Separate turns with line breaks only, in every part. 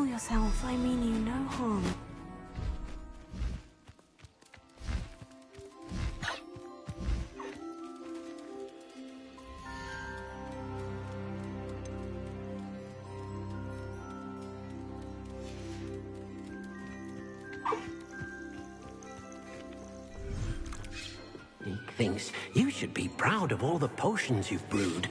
kill yourself. I mean you no harm.
Thinks you should be proud of all the potions you've brewed.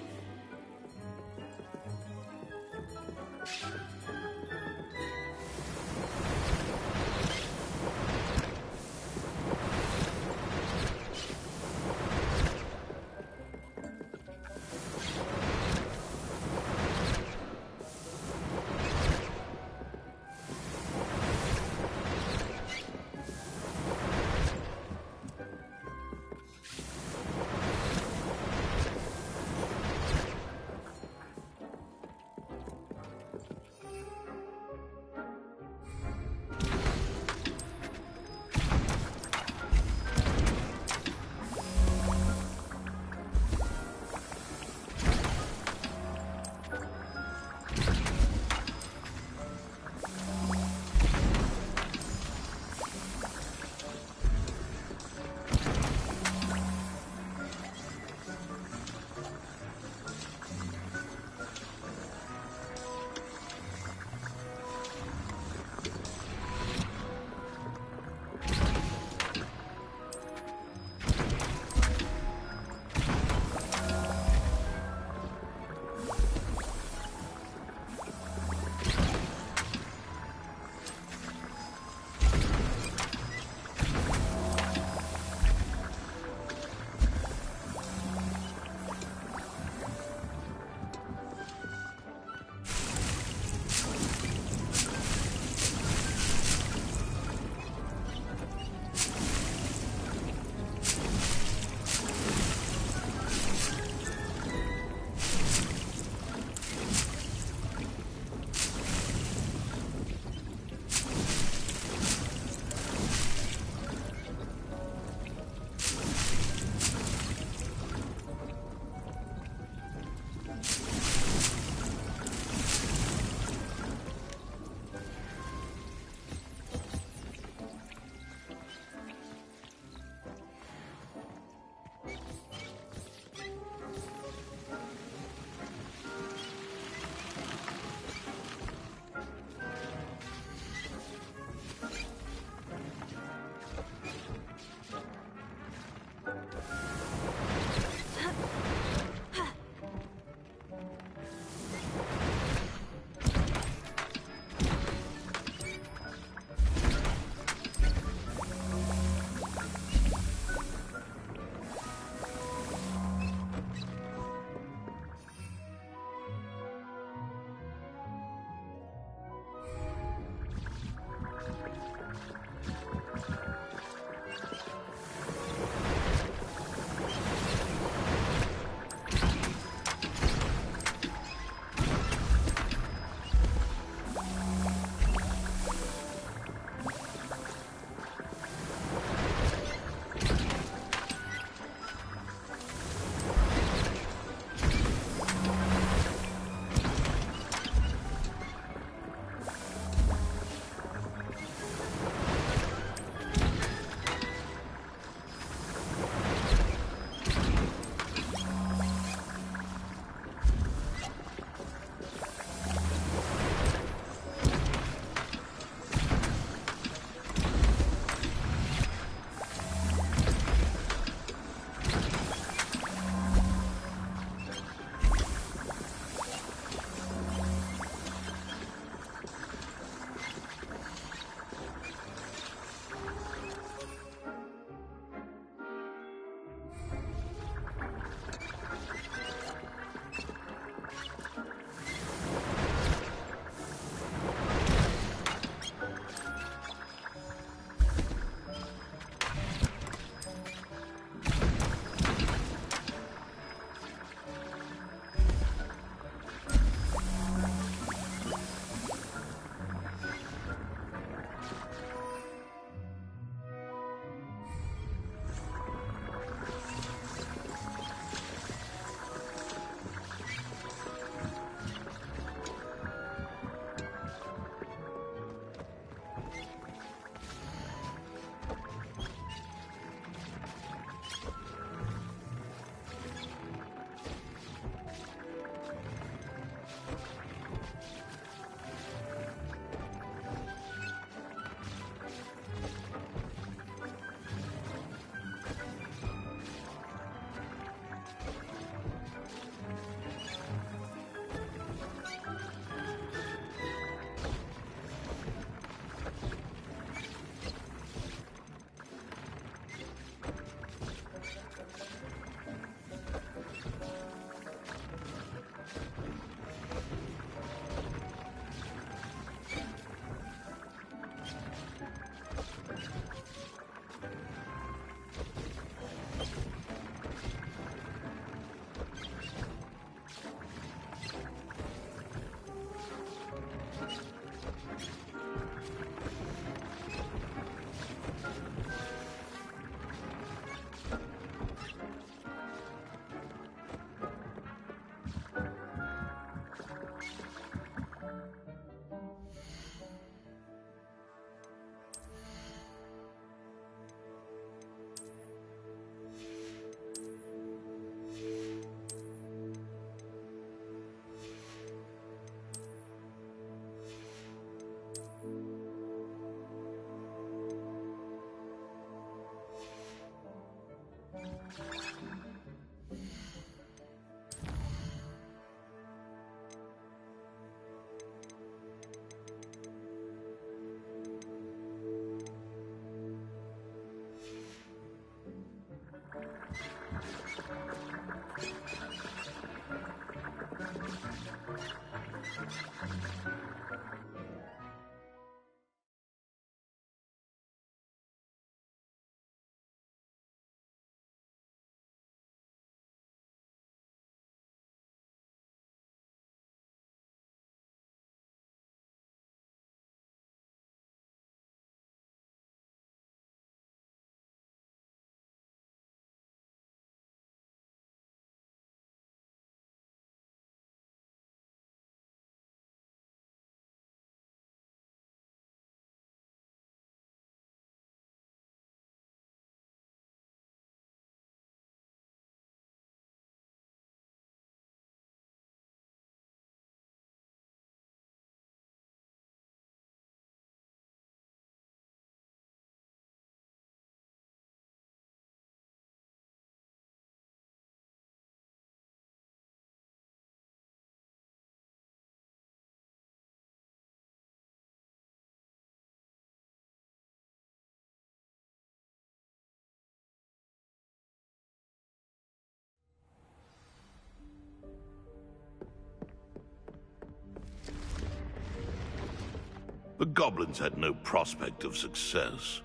The goblins had no prospect of success.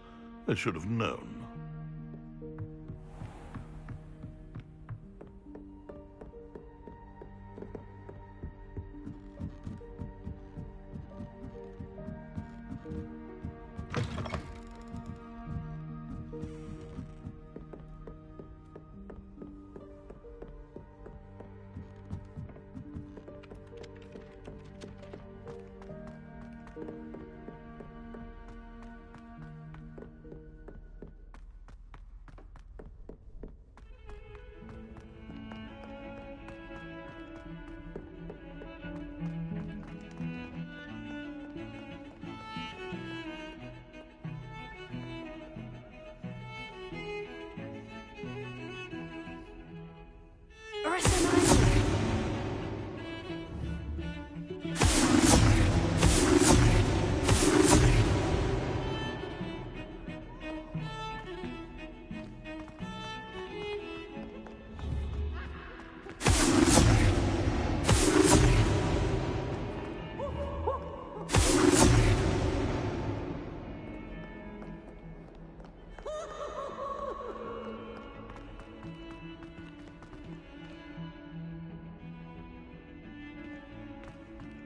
I should have known.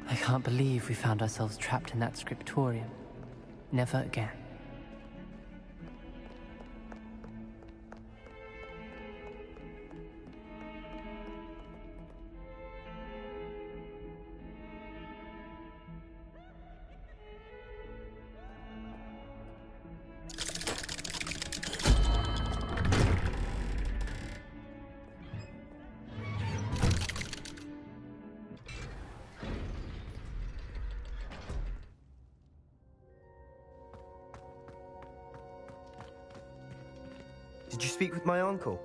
I can't believe we found ourselves trapped in that scriptorium. Never again.
Did you speak with my uncle?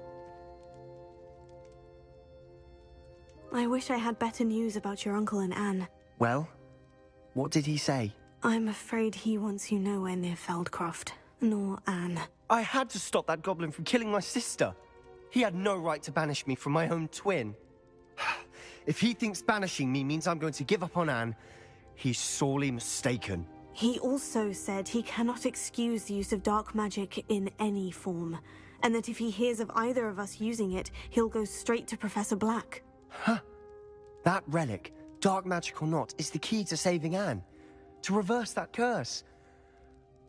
I wish I had better news about your uncle and Anne.
Well, what did he say?
I'm afraid he wants you nowhere near Feldcroft, nor Anne.
I had to stop that goblin from killing my sister. He had no right to banish me from my own twin. If he thinks banishing me means I'm going to give up on Anne, he's sorely mistaken.
He also said he cannot excuse the use of dark magic in any form, and that if he hears of either of us using it, he'll go straight to Professor Black.
Huh. That relic, dark magic or not, is the key to saving Anne. To reverse that curse.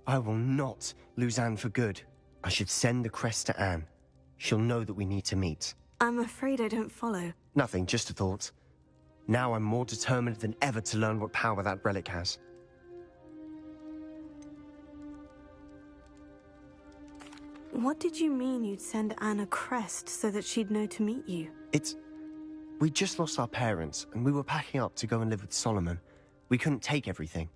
I will not lose Anne for good. I should send the crest to Anne. She'll know that we need to meet.
I'm afraid I don't follow.
Nothing, just a thought. Now I'm more determined than ever to learn what power that relic has.
What did you mean you'd send Anne a crest so that she'd know to meet you?
We just lost our parents, and we were packing up to go and live with Solomon. We couldn't take everything.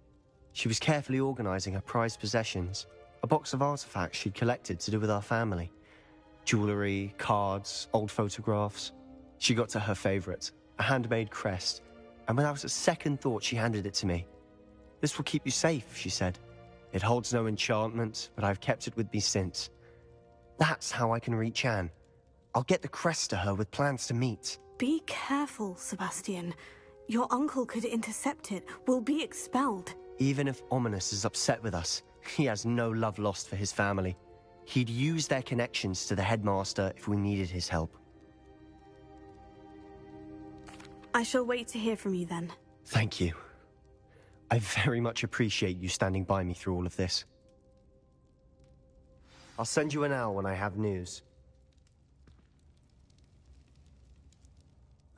She was carefully organizing her prized possessions, a box of artifacts she'd collected to do with our family. Jewelry, cards, old photographs. She got to her favorite, a handmade crest, and without a second thought she handed it to me. "This will keep you safe," she said. "It holds no enchantment, but I've kept it with me since. That's how I can reach Anne. I'll get the crest to her with plans to meet."
Be careful, Sebastian. Your uncle could intercept it. We'll be expelled.
Even if Ominous is upset with us, he has no love lost for his family. He'd use their connections to the headmaster if we needed his help.
I shall wait to hear from you then.
Thank you. I very much appreciate you standing by me through all of this. I'll send you an owl when I have news.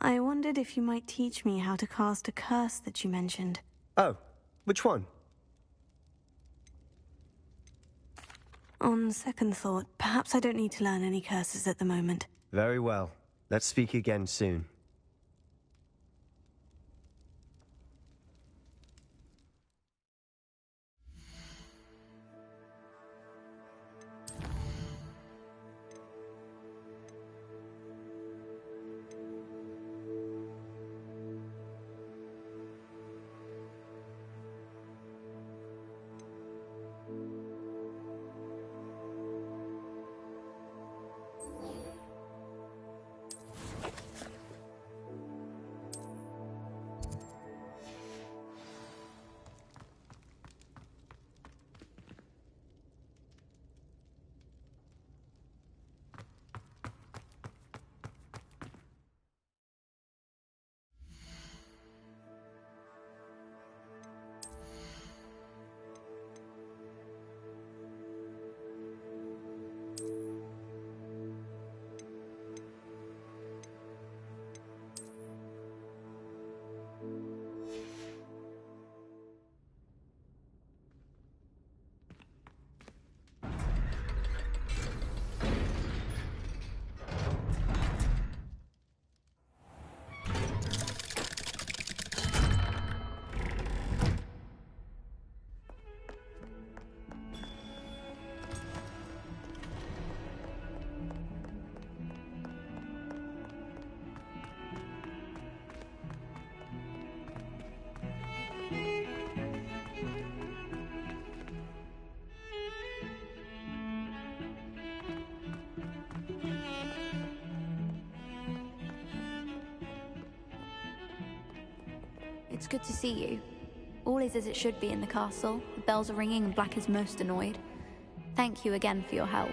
I wondered if you might teach me how to cast a curse that you mentioned.
Oh, which one?
On second thought, perhaps I don't need to learn any curses at the moment.
Very well. Let's speak again soon.
it's good to see you. All is as it should be in the castle. The bells are ringing and Black is most annoyed. Thank you again for your help.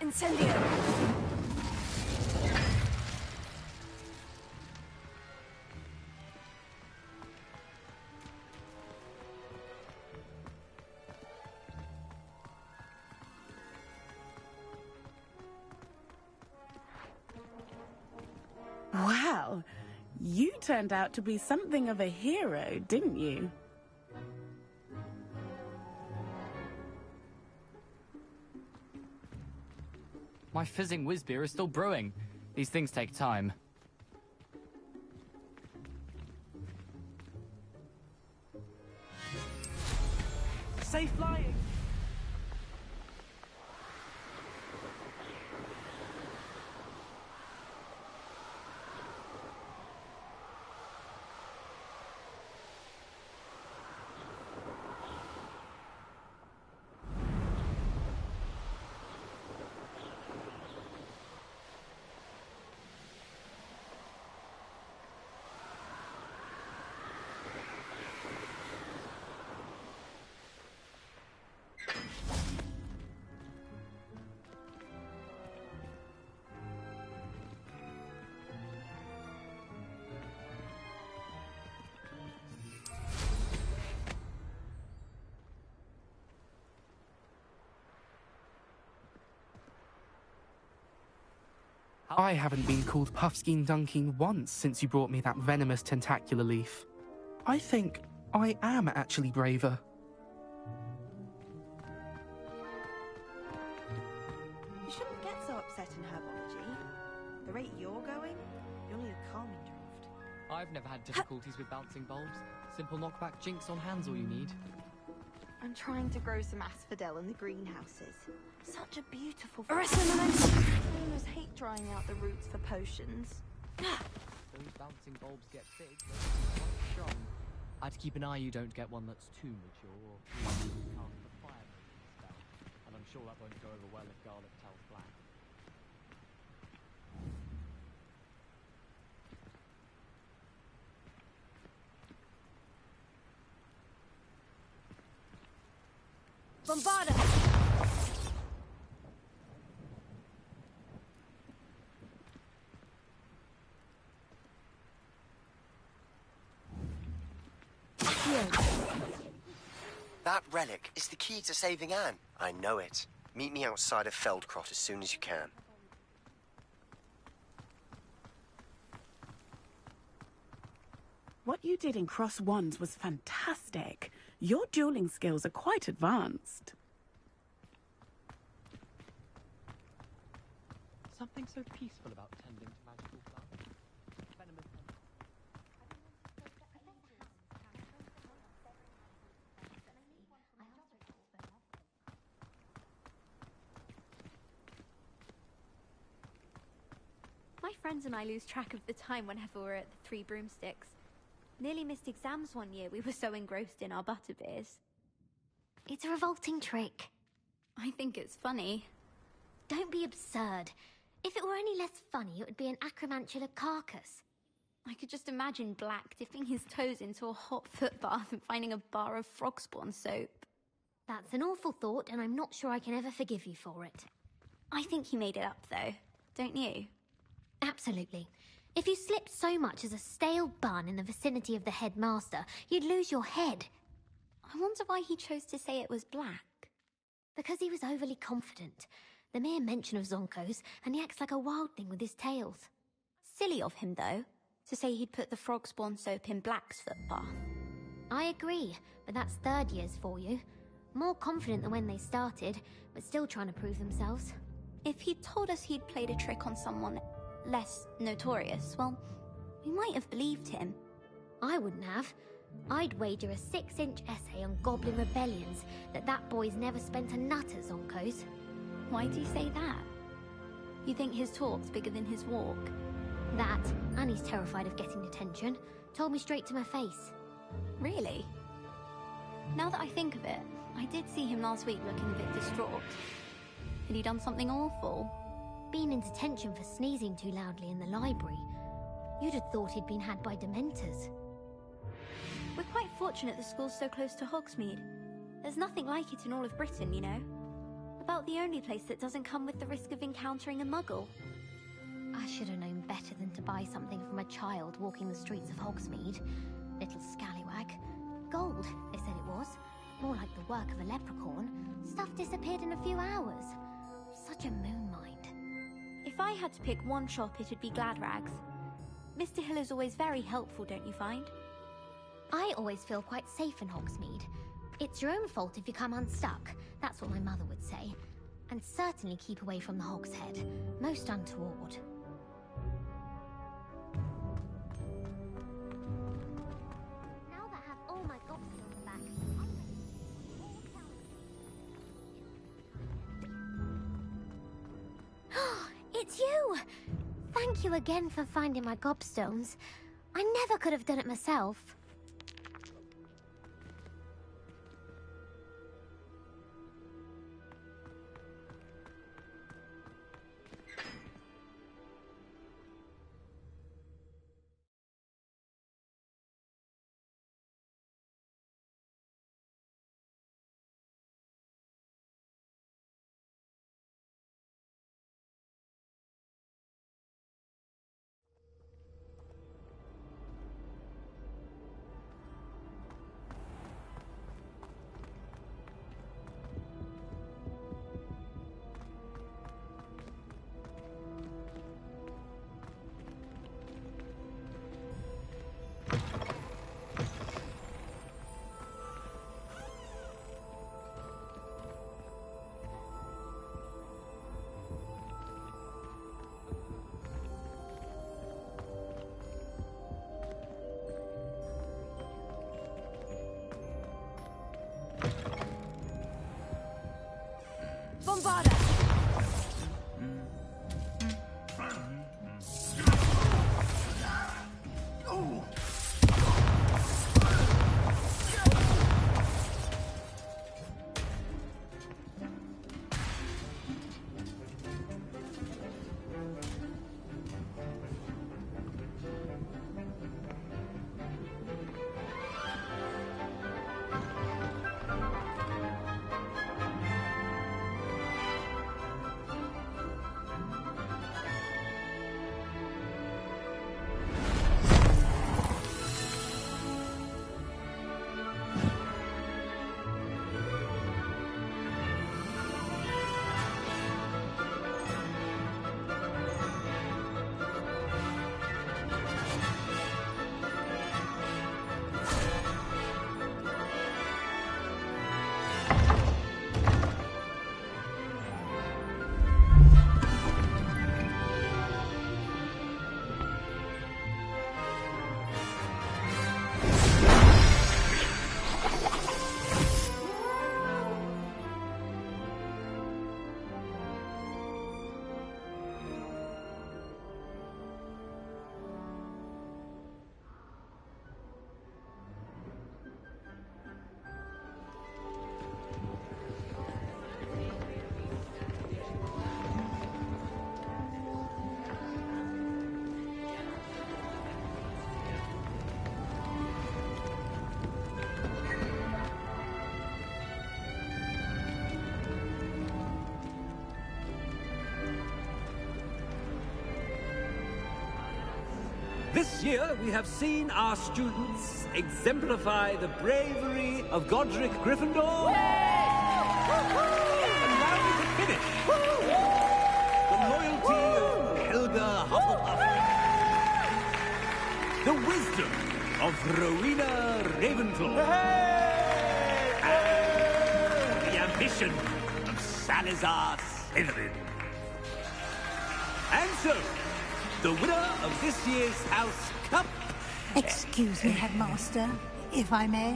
Incendio!
Wow, you turned out to be something of a hero, didn't you?
My fizzing whiz beer is still brewing. These things take time.
Safe flying!
I haven't been called Puffskein Dunking once since you brought me that venomous tentacular leaf. I think I am actually braver.
You shouldn't get so upset in herbology. The rate you're going, you'll need a calming draft.
I've never had difficulties with bouncing bulbs. Simple knockback jinx on hand's all you need.
I'm trying to grow some asphodel in the greenhouses. Such a beautiful Famous hate drying out the roots for potions.
Those bouncing bulbs get big, they're quite strong. I'd keep an eye you don't get one that's too mature or cast the fire spell. And I'm sure that won't go over well if garlic tells black.
Bombarda!
That relic is the key to saving Anne. I know it. Meet me outside of Feldcrot as soon as you can.
What you did in Cross Wands was fantastic. Your dueling skills are quite advanced.
Something so peaceful about tending to magical plants. Venomous.
My friends and I lose track of the time whenever we're at the Three Broomsticks. Nearly missed exams one year, we were so engrossed in our butterbeers.
It's a revolting trick.
I think it's funny.
Don't be absurd. If it were any less funny, it would be an acromantula carcass.
I could just imagine Black dipping his toes into a hot foot bath and finding a bar of frog spawn soap.
That's an awful thought, and I'm not sure I can ever forgive you for it.
I think he made it up, though. Don't you?
Absolutely. If you slipped so much as a stale bun in the vicinity of the headmaster, you'd lose your head.
I wonder why he chose to say it was Black.
Because he was overly confident. The mere mention of Zonkos, and he acts like a wildling with his tales.
Silly of him, though, to say he'd put the frog spawn soap in Black's foot bath.
I agree, but that's third years for you. More confident than when they started, but still trying to prove themselves.
If he'd told us he'd played a trick on someone less notorious, well, we might have believed him.
I wouldn't have. I'd wager a 6-inch essay on Goblin Rebellions that boy's never spent a nut at Zonkos.
Why do you say that? You think his talk's bigger than his walk?
That, and he's terrified of getting detention. Told me straight to my face.
Really? Now that I think of it, I did see him last week looking a bit distraught. Had he done something awful?
Been in detention for sneezing too loudly in the library. You'd have thought he'd been had by dementors.
We're quite fortunate the school's so close to Hogsmeade. There's nothing like it in all of Britain, you know. About the only place that doesn't come with the risk of encountering a muggle.
I should have known better than to buy something from a child walking the streets of Hogsmeade. Little scallywag. Gold, they said it was. More like the work of a leprechaun. Stuff disappeared in a few hours. Such a moon mind.
If I had to pick one shop, it'd be Gladrags. Mr. Hill is always very helpful, don't you find?
I always feel quite safe in Hogsmeade. It's your own fault if you come unstuck. That's what my mother would say. And certainly keep away from the Hog's Head. Most untoward. Now that I have all my gobstones back, it's you! Thank you again for finding my gobstones. I never could have done it myself.
Bombarda!
This year, we have seen our students exemplify the bravery of Godric Gryffindor. And now we can finish. The loyalty of Helga Hufflepuff. The wisdom of Rowena Ravenclaw. And the ambition of Salazar Slytherin. And so, the winner of this year's House Cup...
Excuse me, Headmaster, if I may.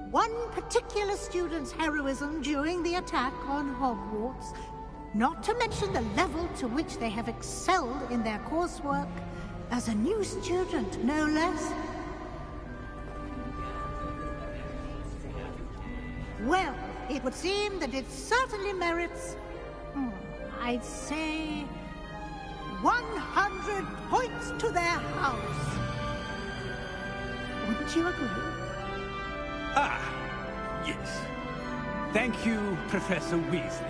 One particular student's heroism during the attack on Hogwarts, not to mention the level to which they have excelled in their coursework, as a new student, no less. Well, it would seem that it certainly merits... I'd say 100 points to their house. Wouldn't you agree?
Ah, yes. Thank you, Professor Weasley.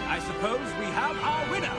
I suppose we have our winner.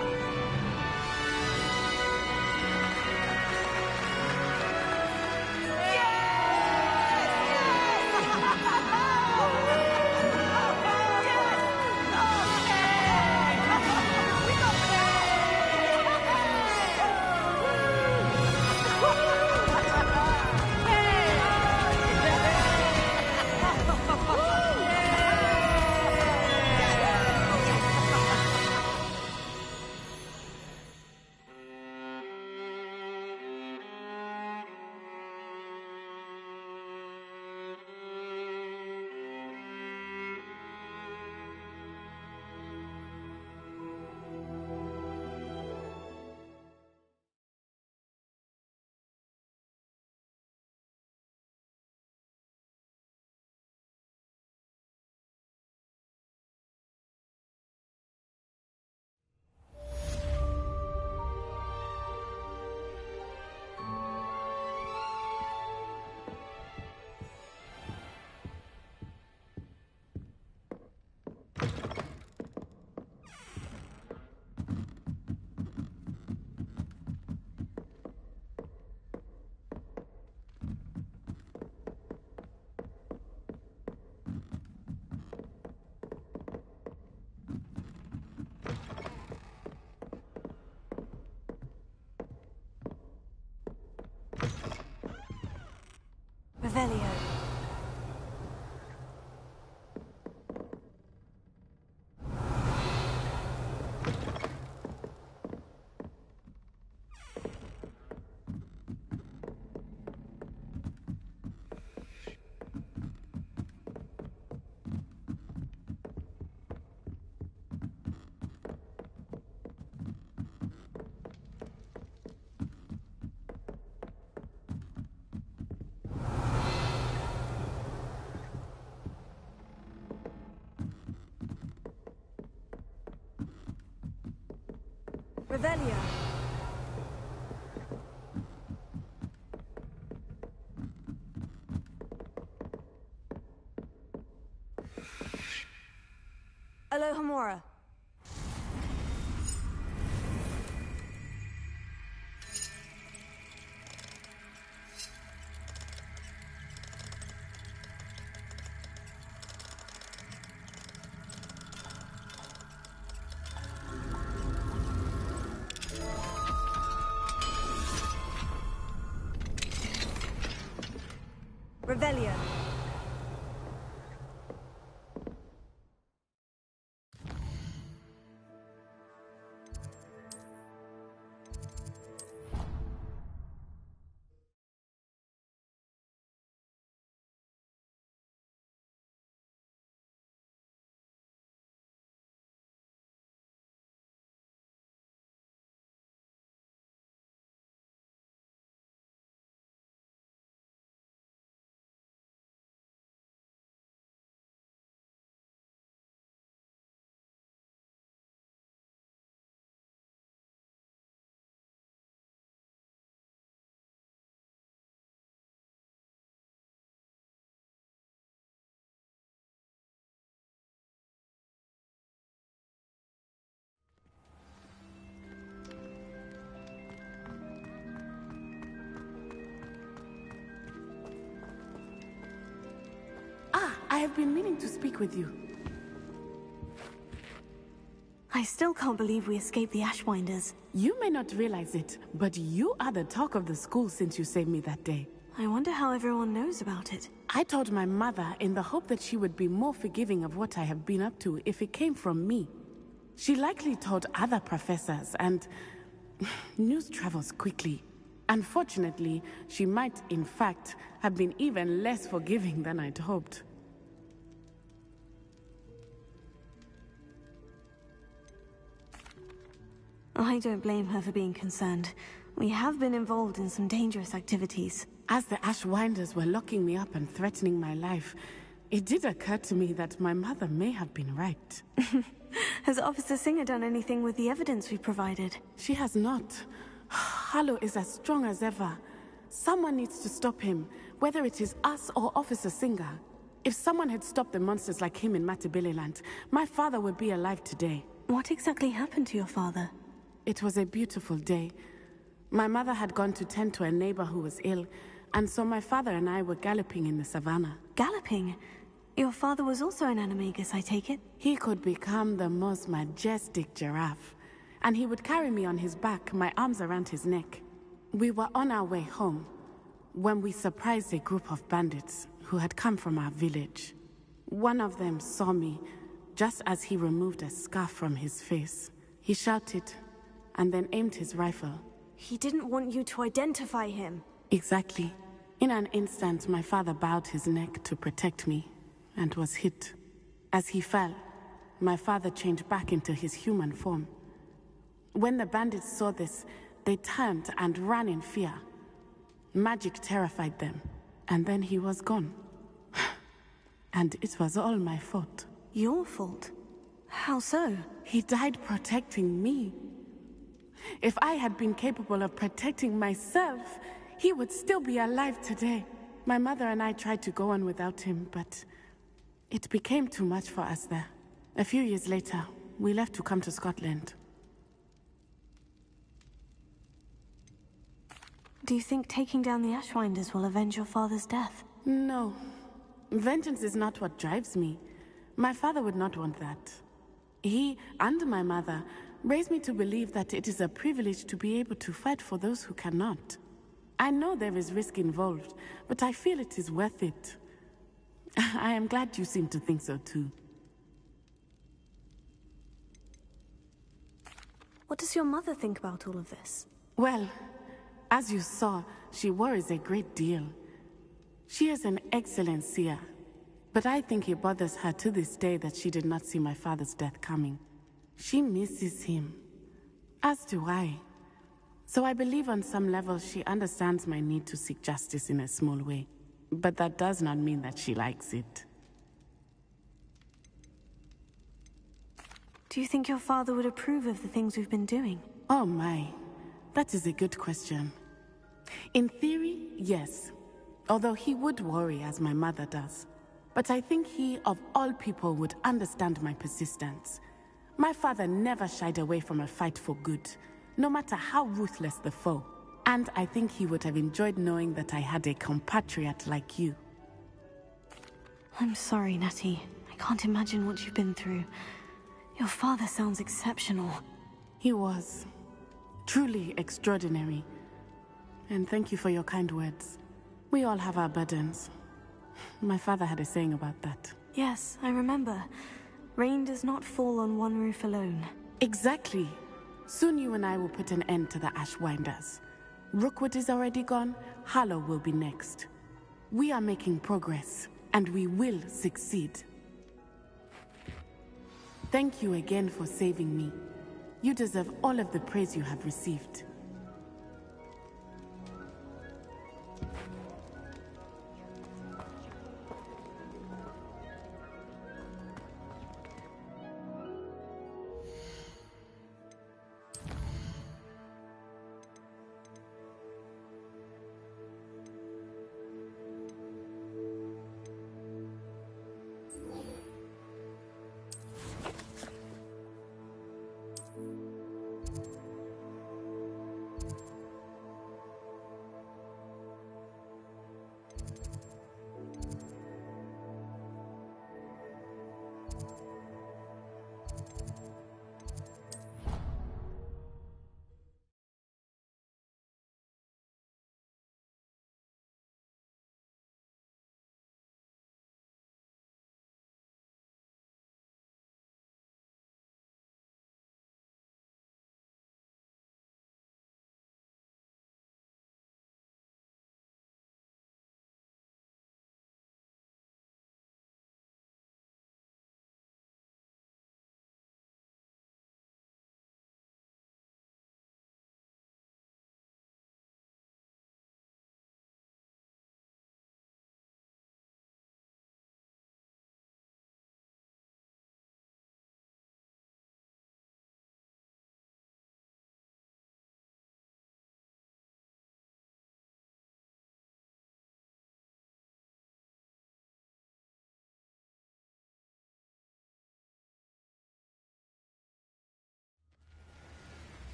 Revelio. Revelio. Alohomora. Revelio.
I have been meaning to speak with you.
I still can't believe we escaped the Ashwinders.
You may not realize it, but you are the talk of the school since you saved me that day.
I wonder how everyone knows about it.
I told my mother in the hope that she would be more forgiving of what I have been up to if it came from me. She likely told other professors, and news travels quickly. Unfortunately, she might, in fact, have been even less forgiving than I'd hoped.
I don't blame her for being concerned. We have been involved in some dangerous activities.
As the Ashwinders were locking me up and threatening my life, it did occur to me that my mother may have been right.
Has Officer Singer done anything with the evidence we provided?
She has not. Harlow is as strong as ever. Someone needs to stop him, whether it is us or Officer Singer. If someone had stopped the monsters like him in Matabeleland, my father would be alive today.
What exactly happened to your father?
It was a beautiful day. My mother had gone to tend to a neighbor who was ill, and so my father and I were galloping in the savannah.
Galloping? Your father was also an animagus, I take it?
He could become the most majestic giraffe, and he would carry me on his back, my arms around his neck. We were on our way home when we surprised a group of bandits who had come from our village. One of them saw me just as he removed a scarf from his face. He shouted and then aimed his rifle.
He didn't want you to identify him.
Exactly. In an instant, my father bowed his neck to protect me and was hit. As he fell, my father changed back into his human form. When the bandits saw this, they turned and ran in fear. Magic terrified them, and then he was gone. And it was all my fault.
Your fault? How so?
He died protecting me. If I had been capable of protecting myself, he would still be alive today. My mother and I tried to go on without him, but it became too much for us there. A few years later, we left to come to Scotland.
Do you think taking down the Ashwinders will avenge your father's death?
No. Vengeance is not what drives me. My father would not want that. He and my mother raised me to believe that it is a privilege to be able to fight for those who cannot. I know there is risk involved, but I feel it is worth it. I am glad you seem to think so too.
What does your mother think about all of this?
Well, as you saw, she worries a great deal. She is an excellent seer, but I think it bothers her to this day that she did not see my father's death coming. She misses him, as do I. So I believe on some level she understands my need to seek justice in a small way. But that does not mean that she likes it.
Do you think your father would approve of the things we've been doing?
Oh my, that is a good question. In theory, yes. Although he would worry as my mother does. But I think he, of all people, would understand my persistence. My father never shied away from a fight for good, no matter how ruthless the foe. And I think he would have enjoyed knowing that I had a compatriot like you.
I'm sorry, Natty. I can't imagine what you've been through. Your father sounds exceptional.
He was. Truly extraordinary. And thank you for your kind words. We all have our burdens. My father had a saying about that.
Yes, I remember. Rain does not fall on one roof alone.
Exactly. Soon you and I will put an end to the Ashwinders. Rookwood is already gone. Harlow will be next. We are making progress, and we will succeed. Thank you again for saving me. You deserve all of the praise you have received.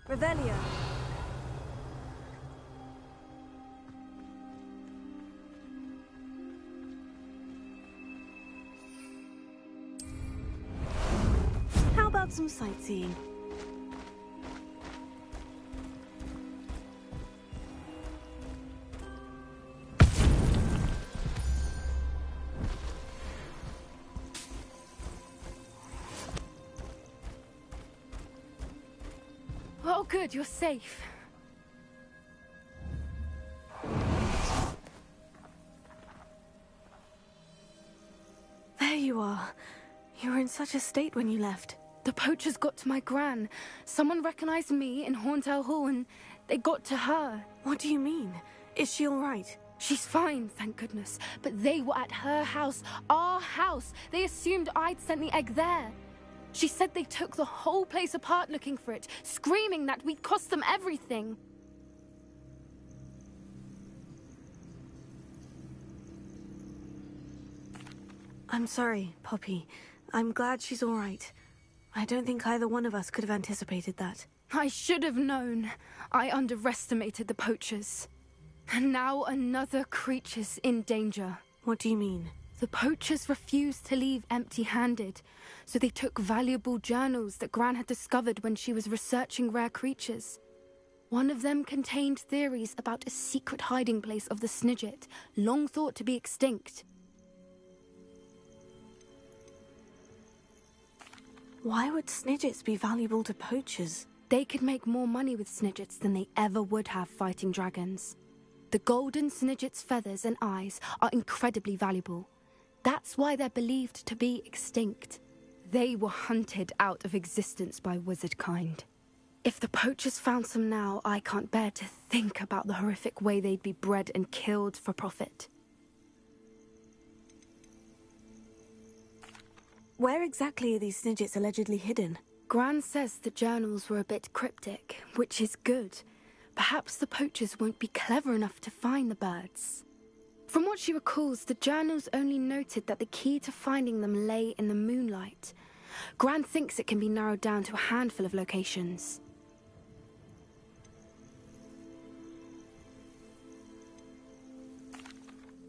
Revelio. How about some sightseeing?
Oh, good, you're safe.
There you are. You were in such a state when you left.
The poachers got to my gran. Someone recognized me in Horntail Hall and they got to her.
What do you mean? Is she all right?
She's fine, thank goodness. But they were at her house, our house. They assumed I'd sent the egg there. She said they took the whole place apart looking for it, screaming that we'd cost them everything.
I'm sorry, Poppy. I'm glad she's all right. I don't think either one of us could have anticipated that.
I should have known. I underestimated the poachers. And now another creature's in danger.
What do you mean?
The poachers refused to leave empty-handed, so they took valuable journals that Gran had discovered when she was researching rare creatures. One of them contained theories about a secret hiding place of the Snidget, long thought to be extinct.
Why would Snidgets be valuable to poachers?
They could make more money with Snidgets than they ever would have fighting dragons. The golden Snidget's feathers and eyes are incredibly valuable. That's why they're believed to be extinct. They were hunted out of existence by wizard kind. If the poachers found some now, I can't bear to think about the horrific way they'd be bred and killed for profit.
Where exactly are these Snidgets allegedly hidden?
Gran says the journals were a bit cryptic, which is good. Perhaps the poachers won't be clever enough to find the birds. From what she recalls, the journals only noted that the key to finding them lay in the moonlight. Gran thinks it can be narrowed down to a handful of locations.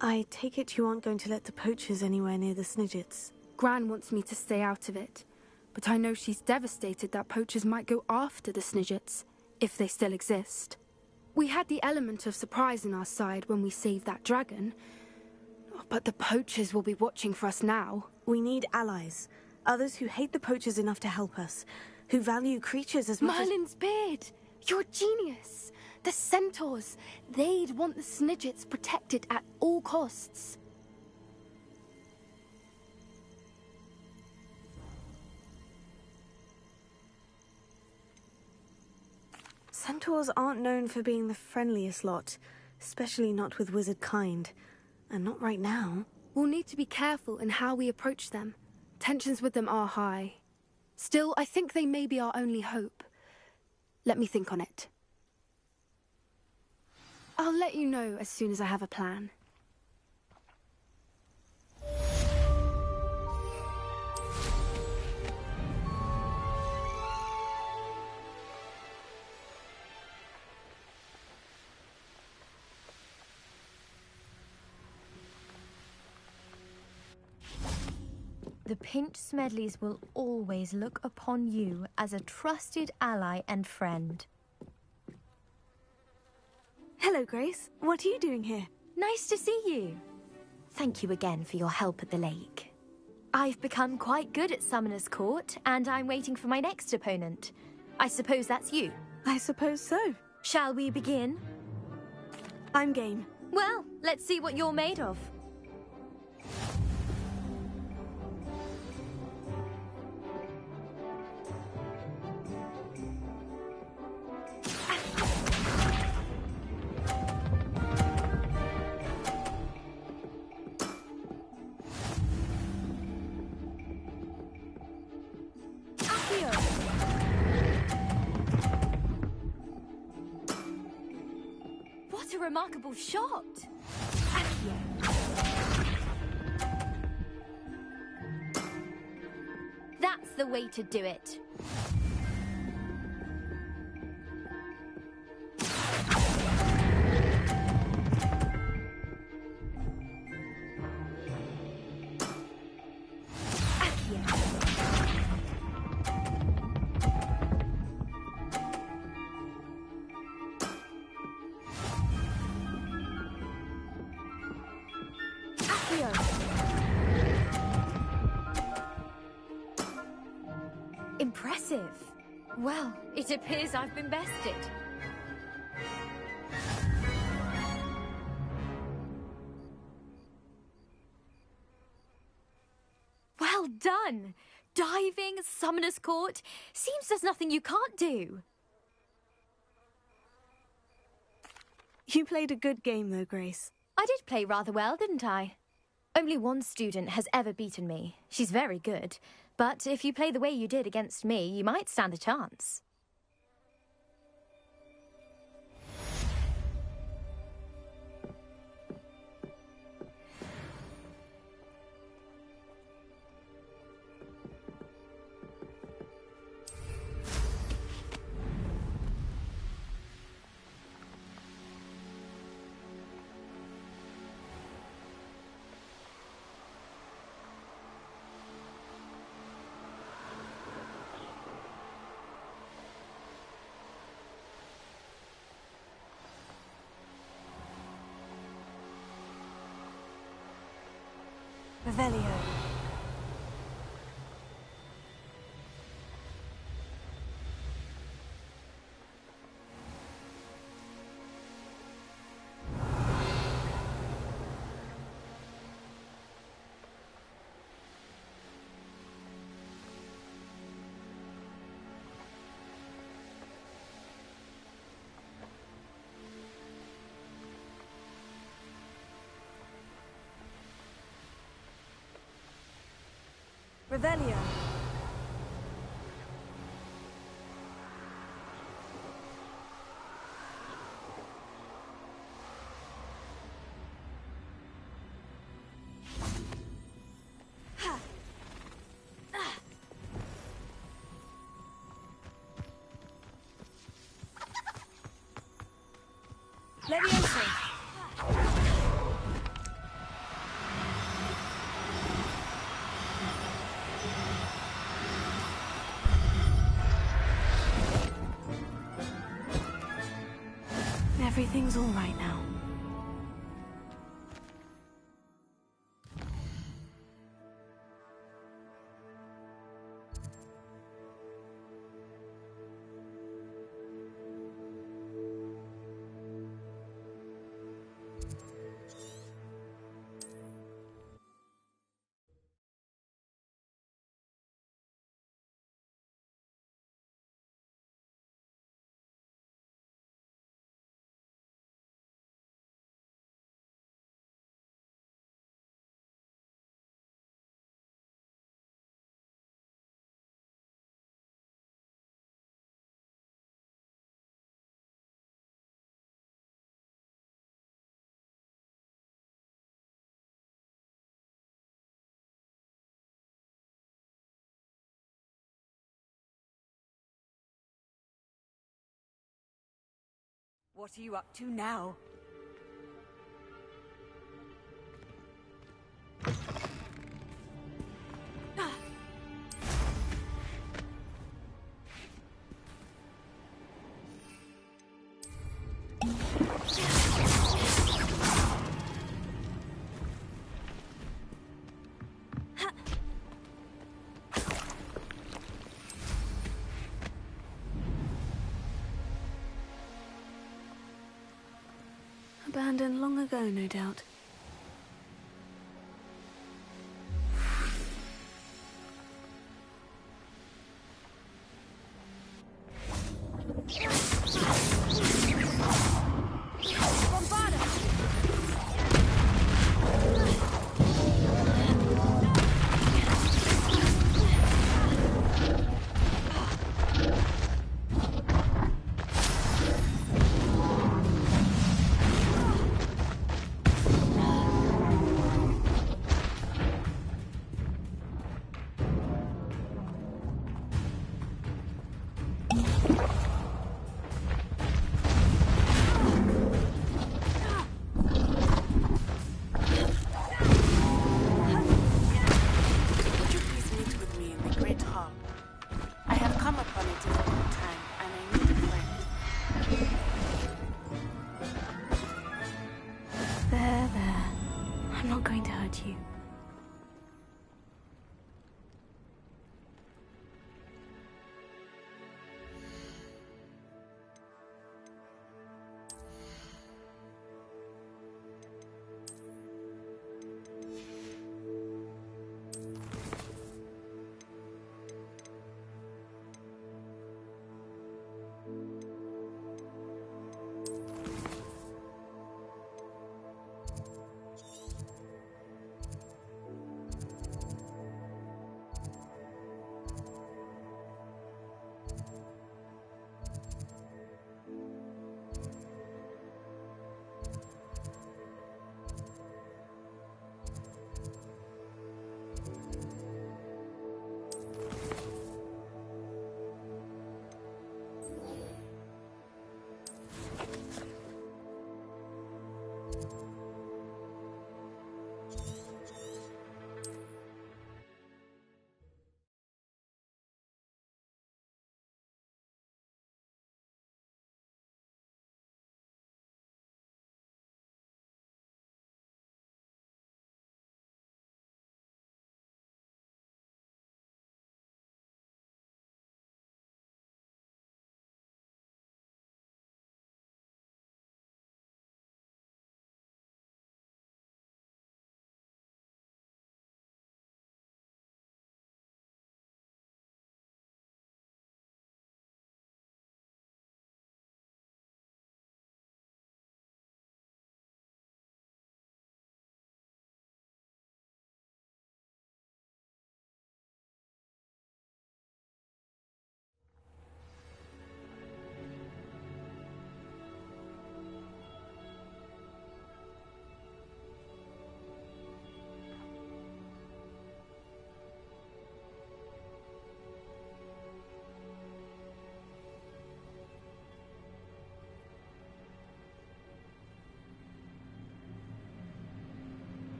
I take it you aren't going to let the poachers anywhere near the Snidgets.
Gran wants me to stay out of it, but I know she's devastated that poachers might go after the Snidgets, if they still exist. We had the element of surprise on our side when we saved that dragon, but the poachers will be watching for us now.
We need allies, others who hate the poachers enough to help us, who value creatures as much
Merlin's beard! You're a genius! The centaurs, they'd want the Snidgets protected at all costs.
Centaurs aren't known for being the friendliest lot, especially not with wizard kind. And not right now.
We'll need to be careful in how we approach them. Tensions with them are high. Still, I think they may be our only hope. Let me think on it. I'll let you know as soon as I have a plan.
The Pinch Smedleys will always look upon you as a trusted ally and friend.
Hello, Grace. What are you doing here?
Nice to see you. Thank you again for your help at the lake. I've become quite good at Summoner's Court, and I'm waiting for my next opponent. I suppose that's you.
I suppose so.
Shall we begin?
I'm game.
Well, let's see what you're made of. What a remarkable shot! That's the way to do it. Impressive. Well, it appears I've been bested. Well done! Diving, Summoner's Court. Seems there's nothing you can't do.
You played a good game though, Grace.
I did play rather well, didn't I? Only one student has ever beaten me. She's very good. But if you play the way you did against me, you might stand a chance.
Revelio.
Revelio. Levioso.
Everything's all right now.
What are you up to now?
Abandoned long ago, no doubt. I'm not going to hurt you.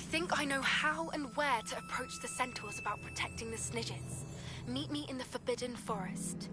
think I know how and where to approach the centaurs about protecting the Snidgets. Meet me in the Forbidden Forest.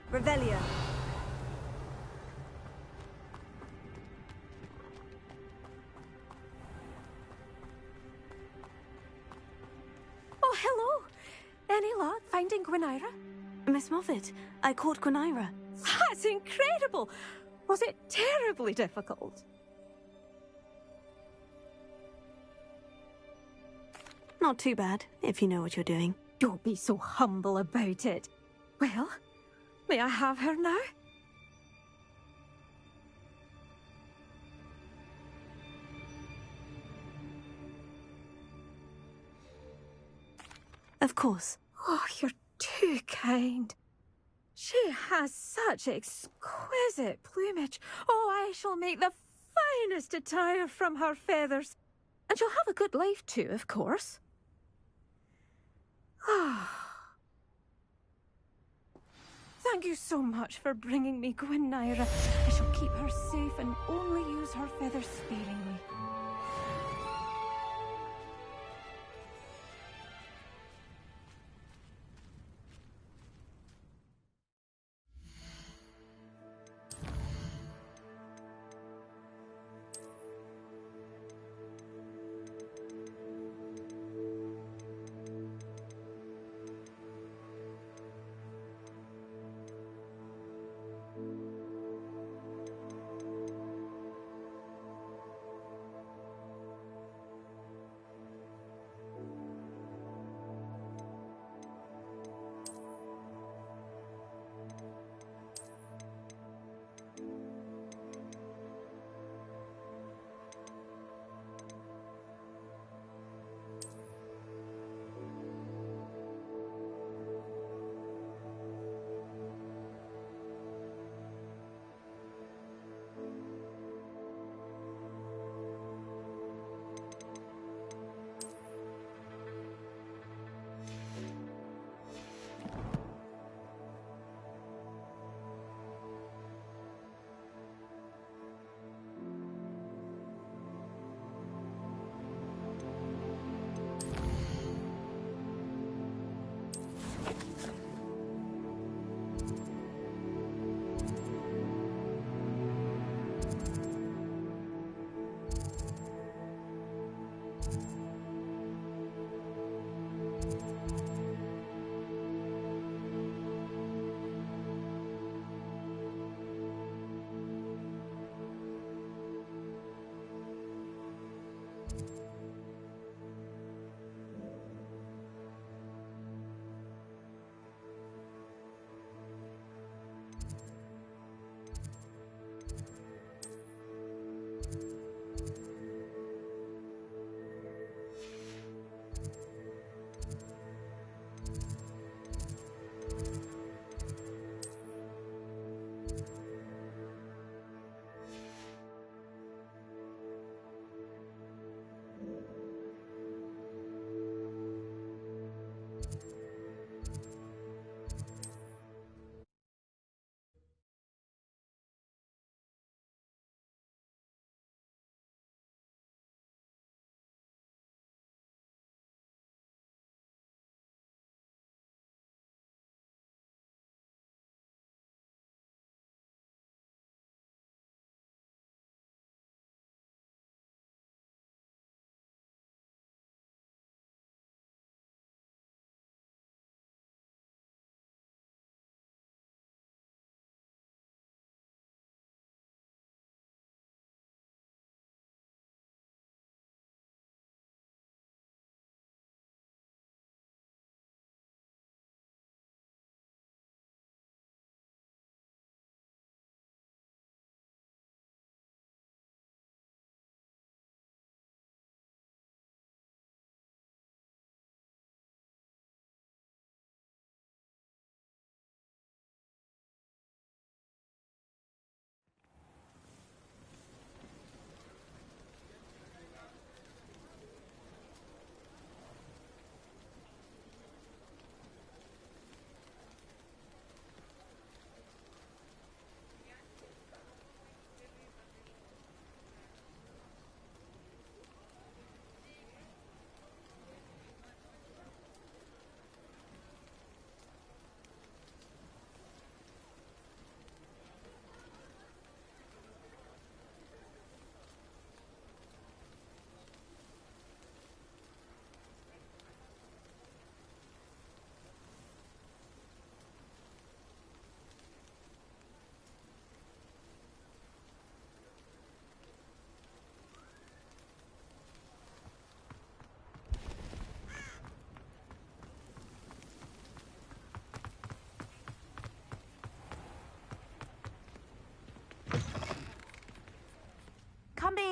Revelio.
Oh, hello. Any luck finding Gwynaira?
Miss Moffat, I caught Gwynaira.
That's incredible. Was it terribly difficult?
Not too bad, if you know what you're doing.
Don't be so humble about it. Well, may I have her now?
Of course.
Oh, you're too kind. She has such exquisite plumage. Oh, I shall make the finest attire from her feathers. And she'll have a good life too, of course. Thank you so much for bringing me Gwynaira. I shall keep her safe and only use her feathers sparingly.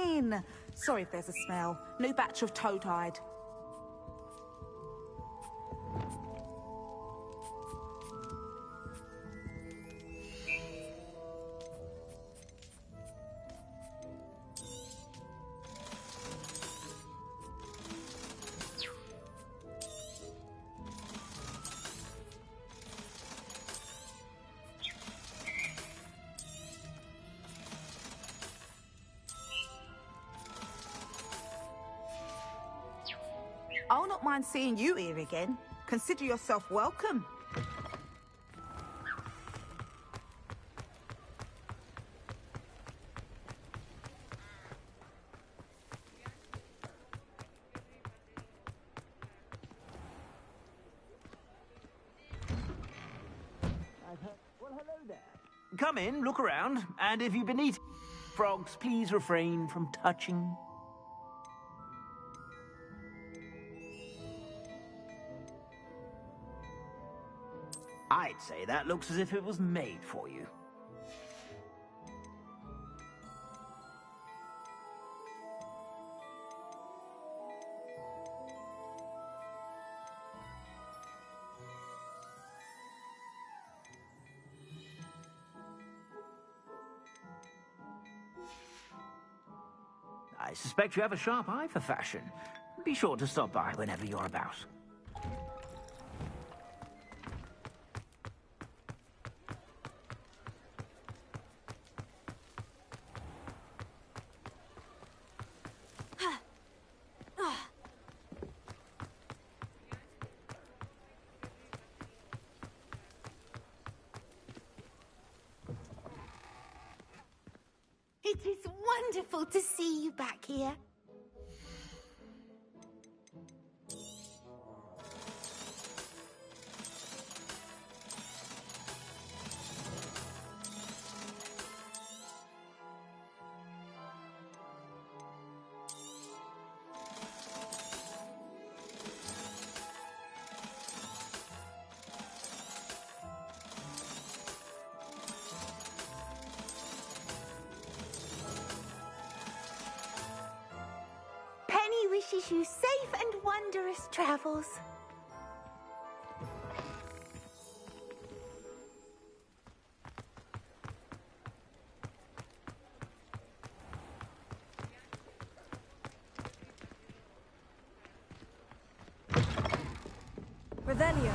in. Sorry if there's a smell. New batch of toad-hide. I'll not mind seeing you here again. Consider yourself welcome.
Well, hello there. Come in, look around, and if you've been eating frogs, please refrain from touching. I'd say that looks as if it was made for you. I suspect you have a sharp eye for fashion. Be sure to stop by whenever you're about.
It is wonderful to see you back here. Penny wishes you safe and wondrous travels.
Revelio.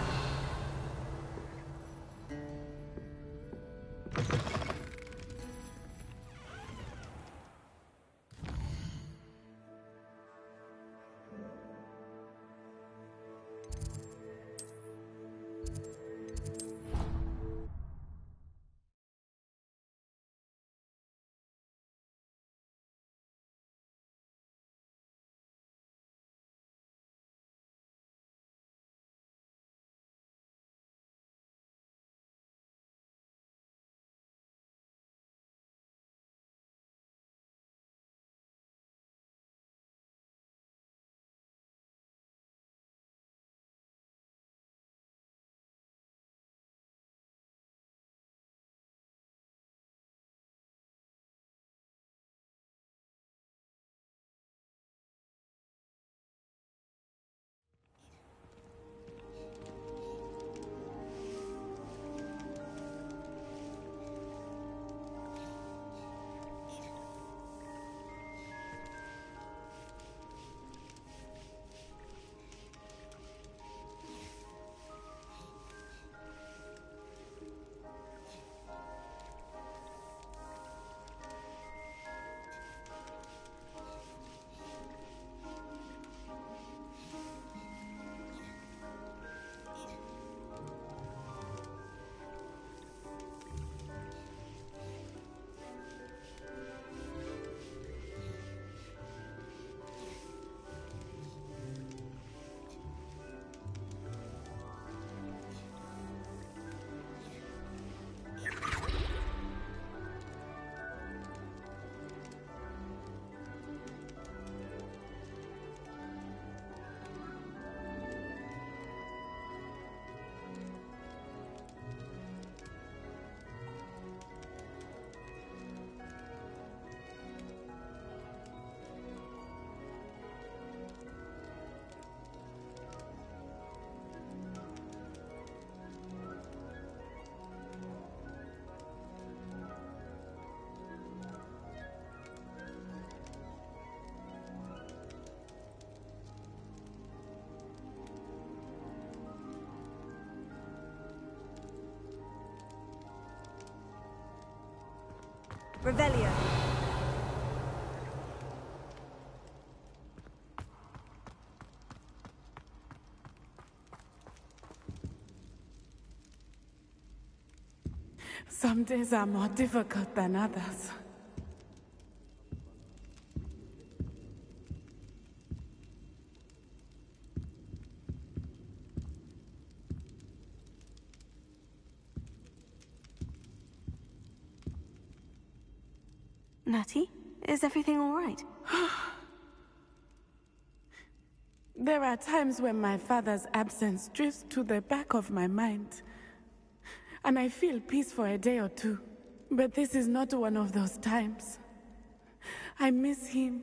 Revelio.
Some days are more difficult than others.
Natty, is everything all right?
There are times when my father's absence drifts to the back of my mind, and I feel peace for a day or two. But this is not one of those times. I miss him.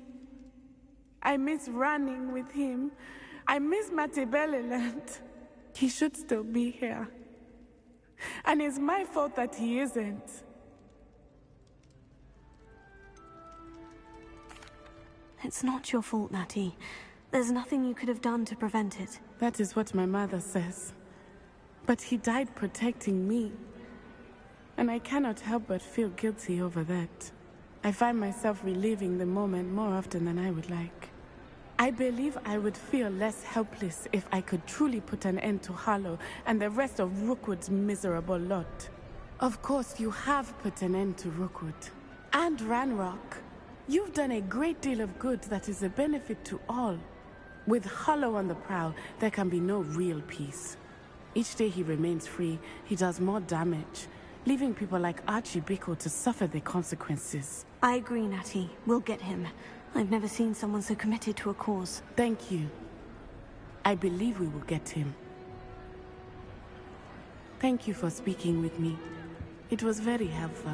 I miss running with him. I miss Matibeleland. He should still be here. And it's my fault that he isn't.
It's not your fault, Natty. There's nothing you could have done to prevent it.
That is what my mother says. But he died protecting me. And I cannot help but feel guilty over that. I find myself reliving the moment more often than I would like. I believe I would feel less helpless if I could truly put an end to Harlow and the rest of Rookwood's miserable lot. Of course, you have put an end to Rookwood. And Ranrock. You've done a great deal of good that is a benefit to all. With Harlow on the prowl, there can be no real peace. Each day he remains free, he does more damage, leaving people like Archie Bickle to suffer the consequences.
I agree, Natty. We'll get him. I've never seen someone so committed to a cause.
Thank you. I believe we will get him. Thank you for speaking with me. It was very helpful.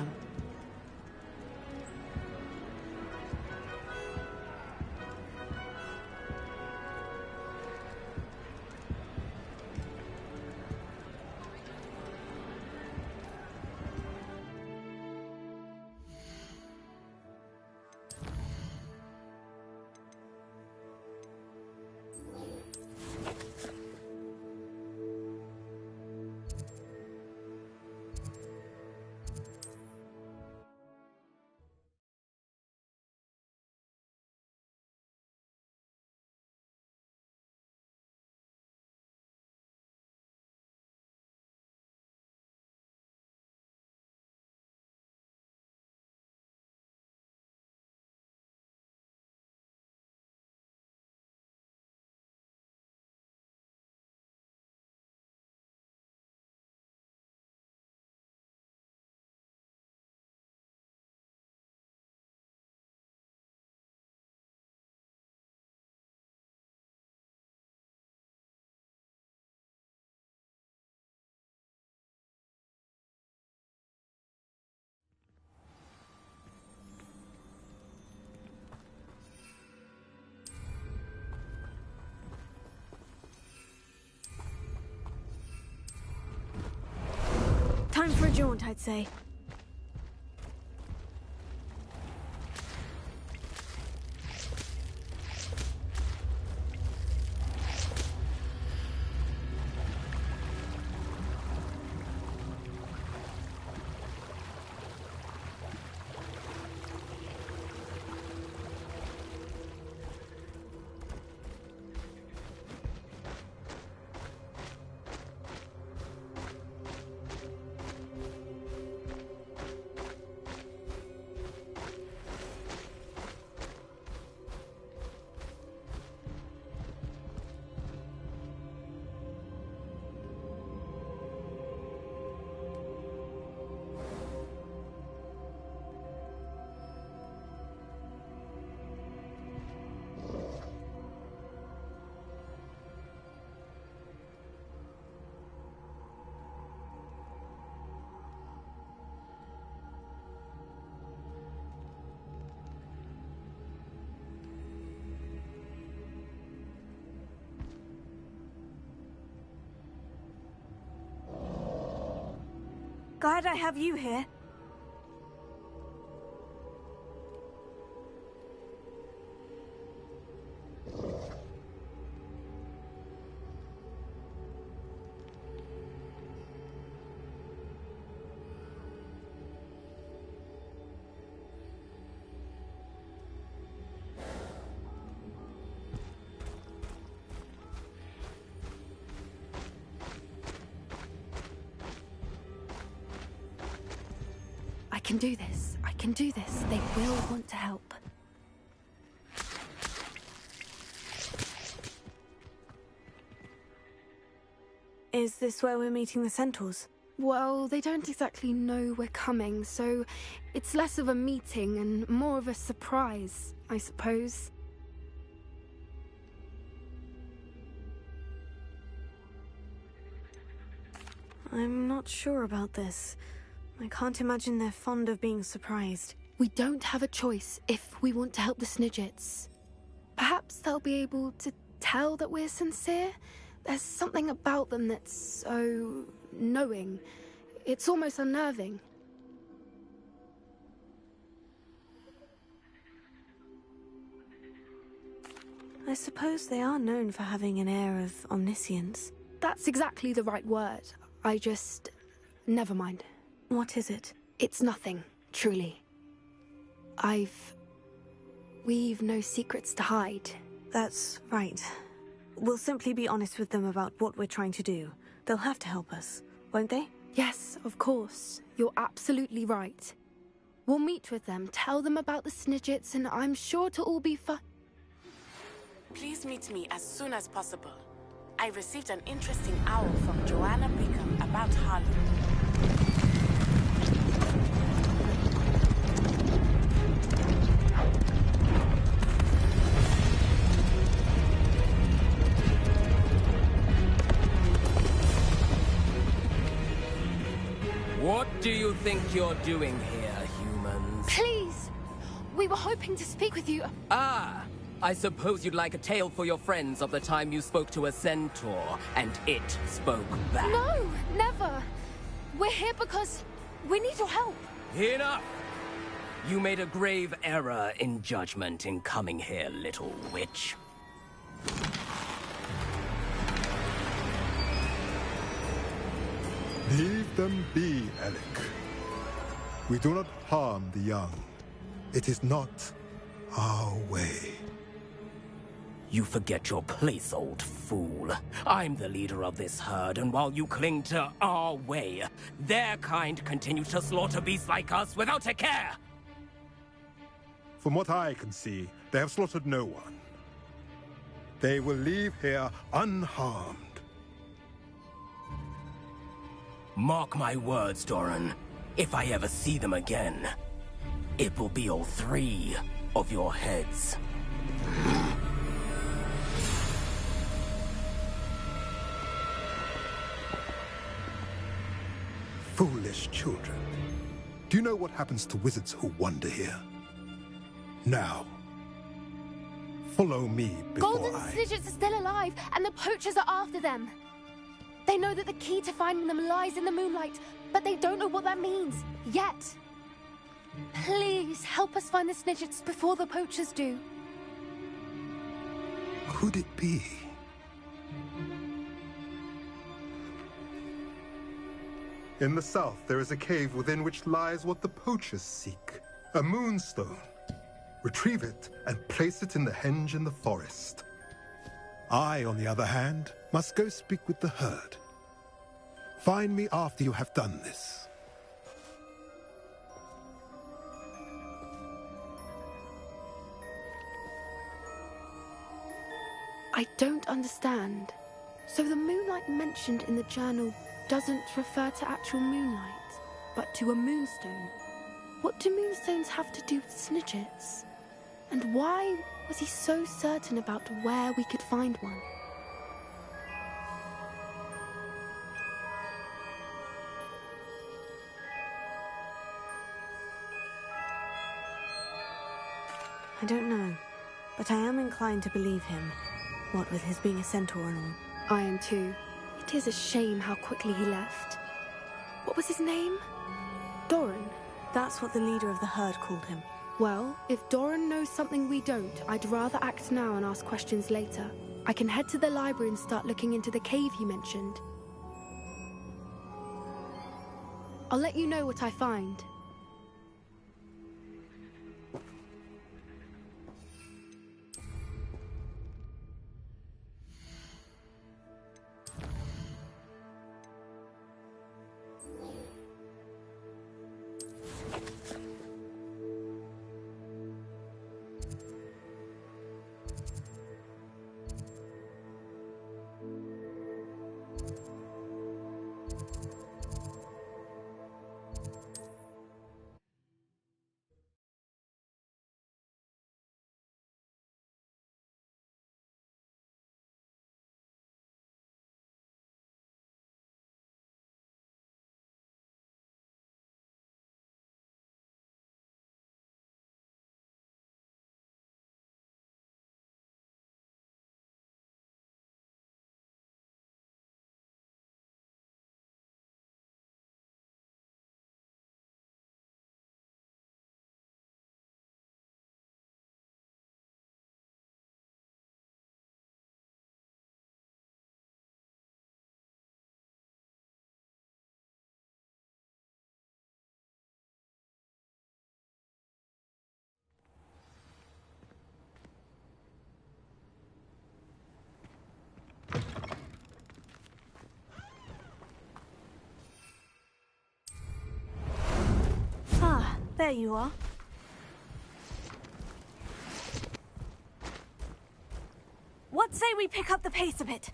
Time for a jaunt, I'd say. Glad I have you here.
can do this. I can do this. They will want to help.
Is this where we're meeting the centaurs?
Well, they don't exactly know we're coming, so it's less of a meeting and more of a surprise, I suppose.
I'm not sure about this. I can't imagine they're fond of being surprised.
We don't have a choice if we want to help the Snidgets. Perhaps they'll be able to tell that we're sincere? There's something about them that's so knowing. It's almost unnerving.
I suppose they are known for having an air of omniscience.
That's exactly the right word. Never mind.
What is it?
It's nothing, truly. We've no secrets to hide.
That's right. We'll simply be honest with them about what we're trying to do. They'll have to help us, won't they?
Yes, of course. You're absolutely right. We'll meet with them, tell them about the Snidgets, and I'm sure to all be fine.
Please meet me as soon as possible. I received an interesting owl from Joanna Beacom about Harlem.
What do you think you're doing here, humans?
Please! We were hoping to speak with you.
Ah! I suppose you'd like a tale for your friends of the time you spoke to a centaur, and it spoke back.
No! Never! We're here because we need your help.
Enough! You made a grave error in judgment in coming here, little witch.
Leave them be, Alec. We do not harm the young. It is not our way.
You forget your place, old fool. I'm the leader of this herd, and while you cling to our way, their kind continue to slaughter beasts like us without a care!
From what I can see, they have slaughtered no one. They will leave here unharmed.
Mark my words, Doran. If I ever see them again, it will be all 3 of your heads.
Foolish children. Do you know what happens to wizards who wander here? Now, follow me before
Golden Snidgets are still alive, and the poachers are after them. They know that the key to finding them lies in the moonlight, but they don't know what that means, yet. Please, help us find the Snidgets before the poachers do.
Could it be? In the south, there is a cave within which lies what the poachers seek. A moonstone. Retrieve it and place it in the henge in the forest. I, on the other hand, must go speak with the herd. Find me after you have done this.
I don't understand. So the moonlight mentioned in the journal doesn't refer to actual moonlight, but to a moonstone. What do moonstones have to do with Snidgets? And why was he so certain about where we could find one?
I don't know, but I am inclined to believe him. What with his being a centaur and all.
I am too. It is a shame how quickly he left. What was his name? Doran?
That's what the leader of the herd called him.
Well, if Doran knows something we don't, I'd rather act now and ask questions later. I can head to the library and start looking into the cave he mentioned. I'll let you know what I find.
Ah, there you are. What say we pick up the pace a bit?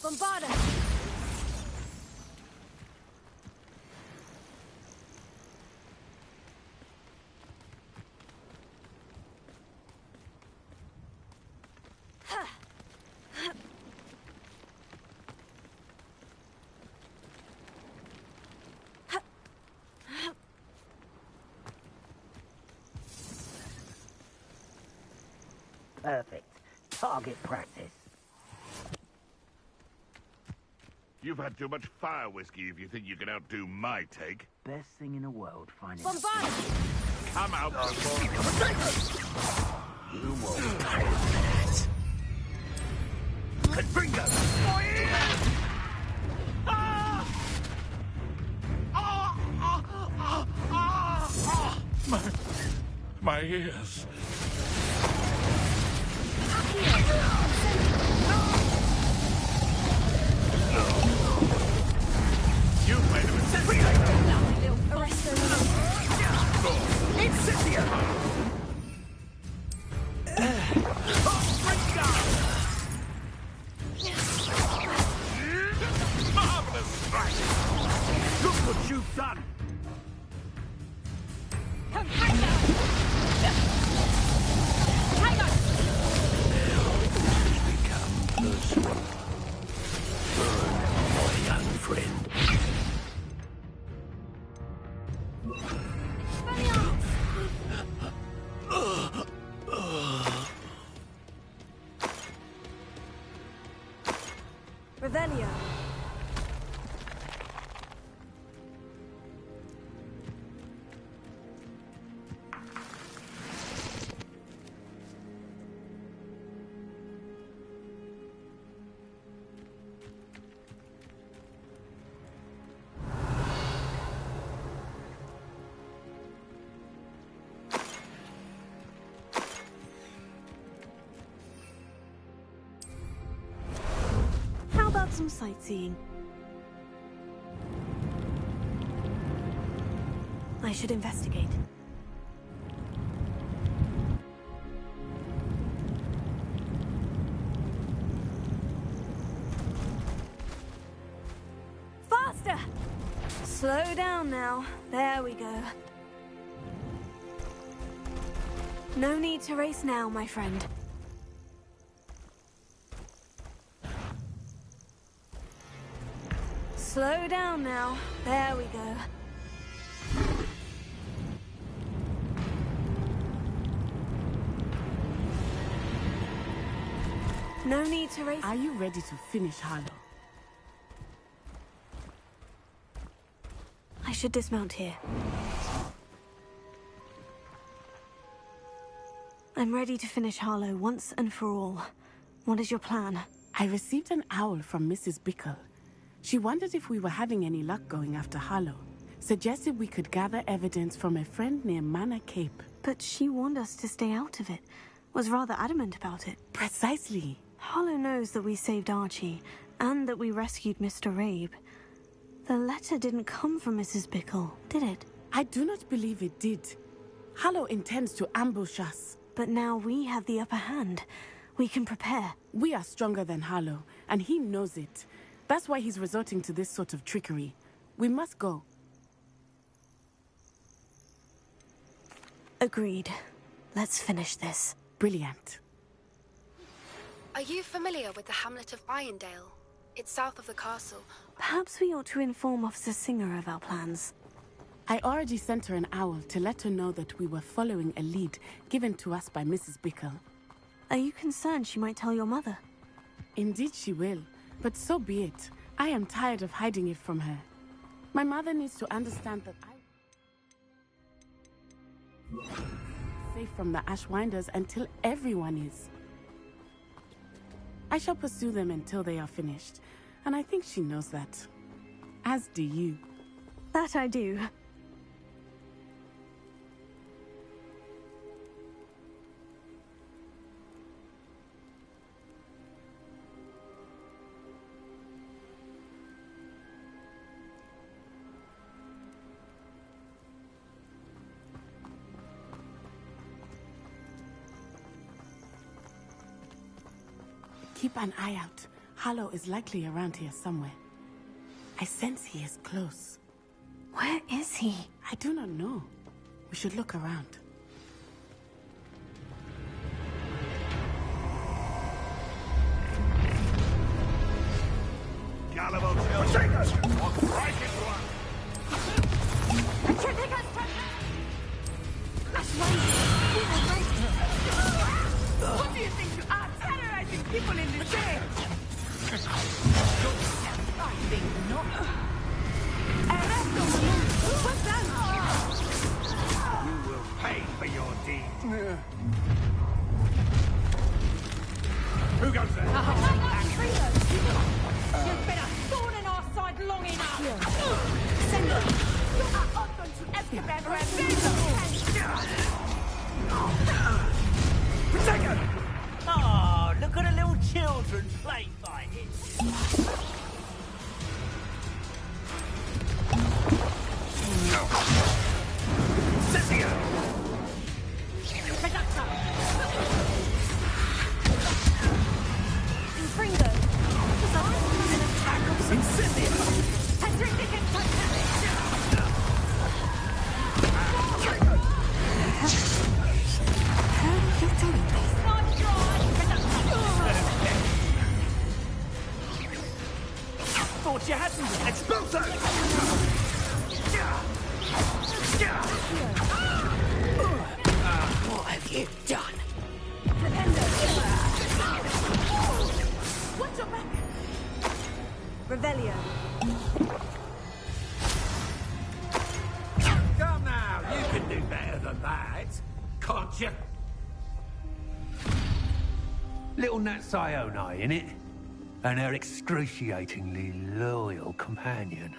Bombarda!
Perfect. Target practice.
You've had too much fire whiskey if you think you can outdo my take.
Best thing in the world, finding...
Come out.
You won't.
Confringo! My ears. You made a mistake.
Incendio!
Marvelous strike! Look what you've done!
My young friend.
Revelio. How about some sightseeing? I should investigate. Faster! Slow down now. There we go. No need to race now, my friend. Slow down now. There we go. No need to race.
Are you ready to finish Harlow?
I should dismount here. I'm ready to finish Harlow once and for all. What is your plan?
I received an owl from Mrs. Bickle. She wondered if we were having any luck going after Harlow, Suggested we could gather evidence from a friend near Manor Cape.
But she warned us to stay out of it. Was rather adamant about it.
Precisely.
Hollow knows that we saved Archie, and that we rescued Mr. Rabe. The letter didn't come from Mrs. Bickle, did it?
I do not believe it did. Hollow intends to ambush us.
But now we have the upper hand. We can prepare.
We are stronger than Hollow, and he knows it. That's why he's resorting to this sort of trickery. We must go.
Agreed. Let's finish this.
Brilliant.
Are you familiar with the hamlet of Irondale? It's south of the castle.
Perhaps we ought to inform Officer Singer of our plans.
I already sent her an owl to let her know that we were following a lead given to us by Mrs. Bickle.
Are you concerned she might tell your mother?
Indeed she will, but so be it. I am tired of hiding it from her. My mother needs to understand that I'm safe from the Ashwinders until everyone is. I shall pursue them until they are finished, and I think she knows that. As do you.
That I do.
Keep an eye out. Hollow is likely around here somewhere. I sense he is close.
Where is he?
I do not know. We should look around.
Gullible children! What right is one?
What do you think you are, terrorizing people in the day? I think not. What's that?
You will pay for your deed.
Who goes there?
You've been a thorn in our side long enough. Send them. You are up to Escobar for a
Protect her! Oh, look at the little children play fighting. Cynthia!
Fringo.
Cynthia!
Patrick Dickens,
Thought you hadn't. Expulso!
what have you done? Watch your back! Revelio.
Come now, you can do better than that, can't you?
Little Nat Sione, innit? And her excruciatingly loyal companion.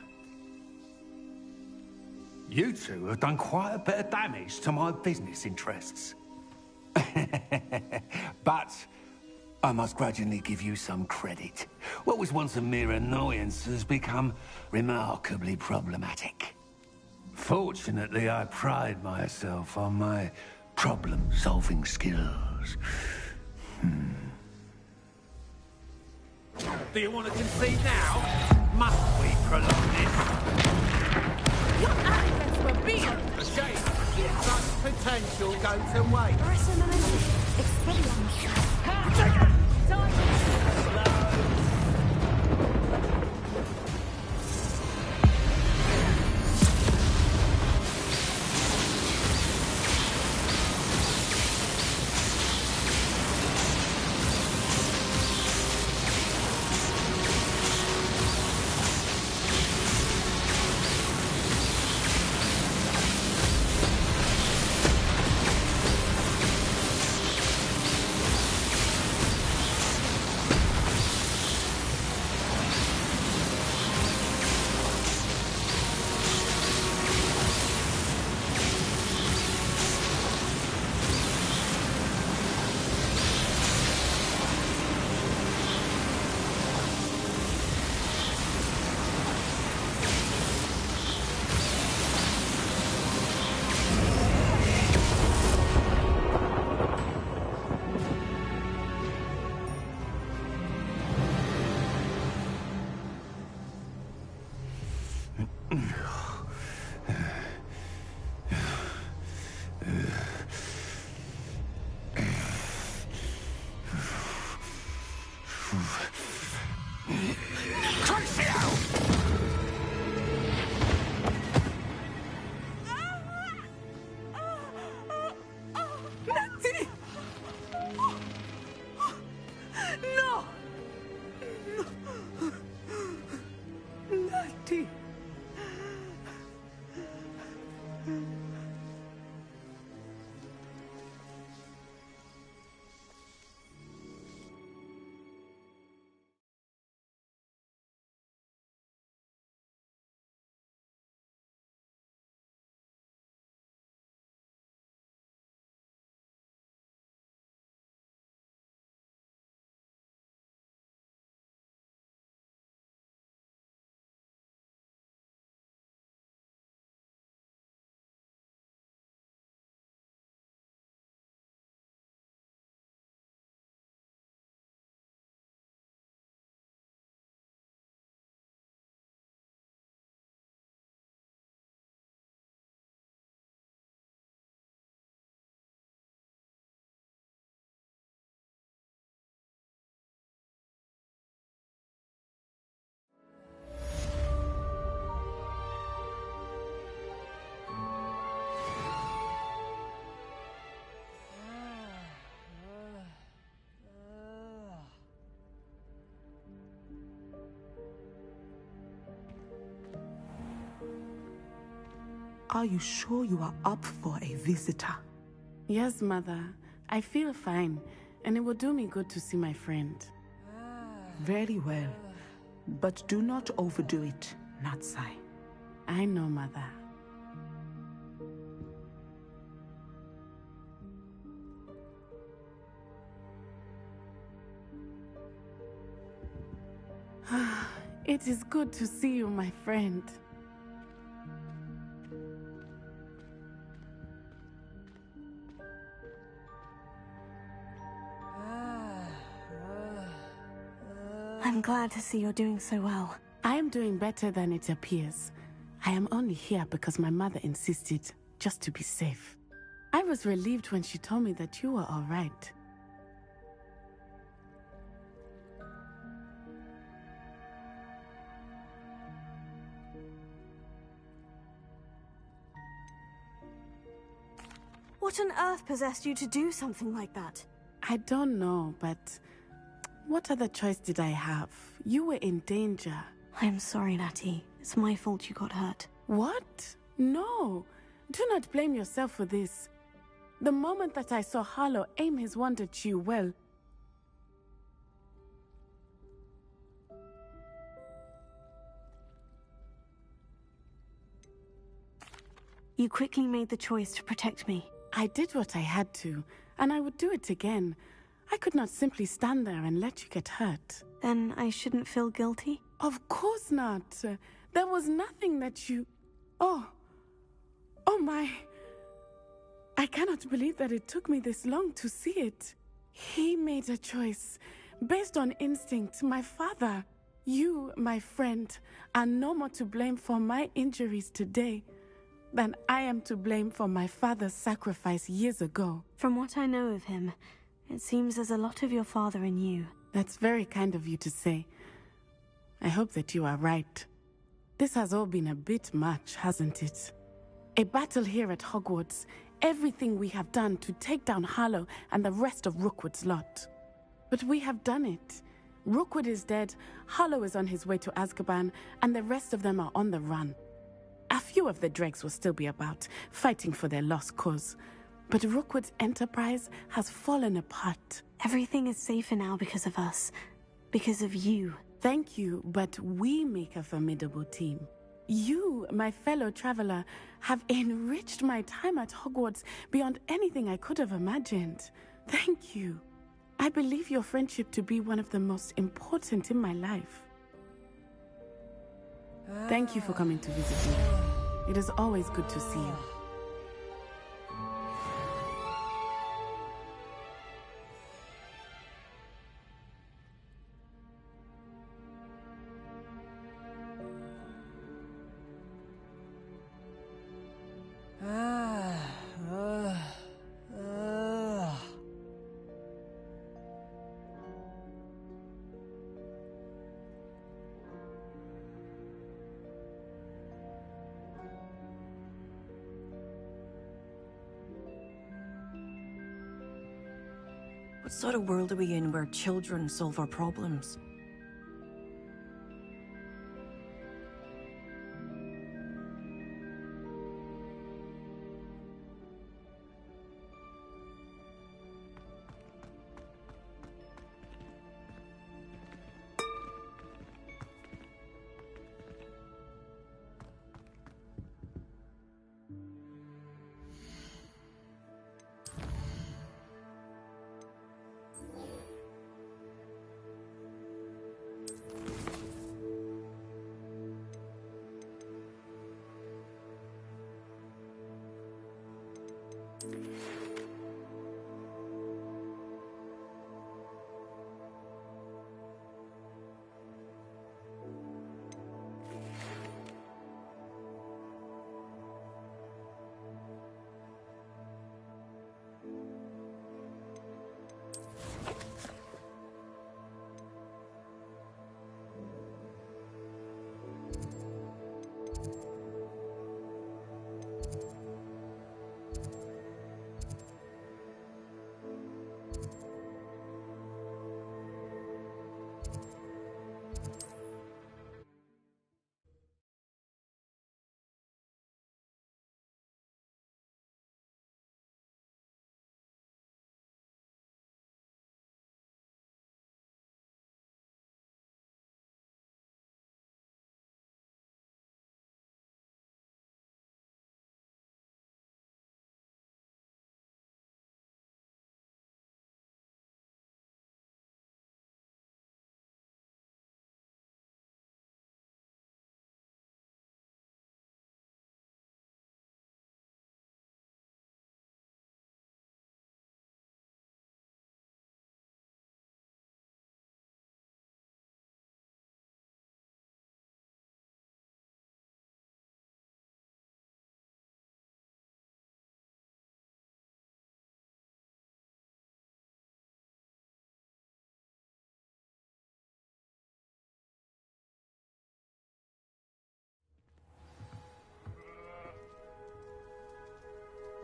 You two have done quite a bit of damage to my business interests. But I must grudgingly give you some credit. What was once a mere annoyance has become remarkably problematic. Fortunately, I pride myself on my problem-solving skills.
Do you want to concede now? Must we prolong this?
Your arrogance will be
A shame. Such potential go to waste.
Natty! No! Natty!
Are you sure you are up for a visitor?
Yes, Mother. I feel fine, and it will do me good to see my friend.
Very well. But do not overdo it, Natsai.
I know, Mother. It is good to see you, my friend.
I'm glad to see you're doing so well.
I am doing better than it appears. I am only here because my mother insisted, just to be safe. I was relieved when she told me that you were all right.
What on earth possessed you to do something like that?
I don't know, but what other choice did I have? You were in danger.
I'm sorry, Natty. It's my fault you got hurt.
What? No. Do not blame yourself for this. The moment that I saw Harlow aim his wand at you, well...
You quickly made the choice to protect me.
I did what I had to, and I would do it again. I could not simply stand there and let you get hurt.
Then I shouldn't feel guilty?
Of course not. There was nothing that you... Oh my... I cannot believe that it took me this long to see it. He made a choice based on instinct. My father, you, my friend, are no more to blame for my injuries today than I am to blame for my father's sacrifice years ago.
From what I know of him, it seems there's a lot of your father in you.
That's very kind of you to say. I hope that you are right. This has all been a bit much, hasn't it? A battle here at Hogwarts, everything we have done to take down Harlow and the rest of Rookwood's lot. But we have done it. Rookwood is dead, Harlow is on his way to Azkaban, and the rest of them are on the run. A few of the dregs will still be about, fighting for their lost cause. But Rookwood's enterprise has fallen apart.
Everything is safer now because of us. Because of you.
Thank you, but we make a formidable team. You, my fellow traveler, have enriched my time at Hogwarts beyond anything I could have imagined. Thank you. I believe your friendship to be one of the most important in my life. Thank you for coming to visit me. It is always good to see you.
sort of world are we in where children solve our problems?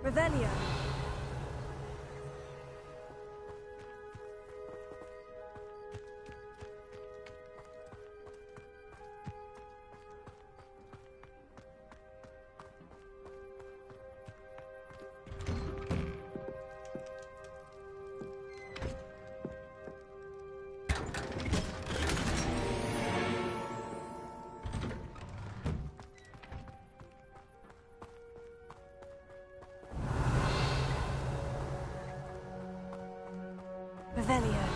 Revelio. Revelio.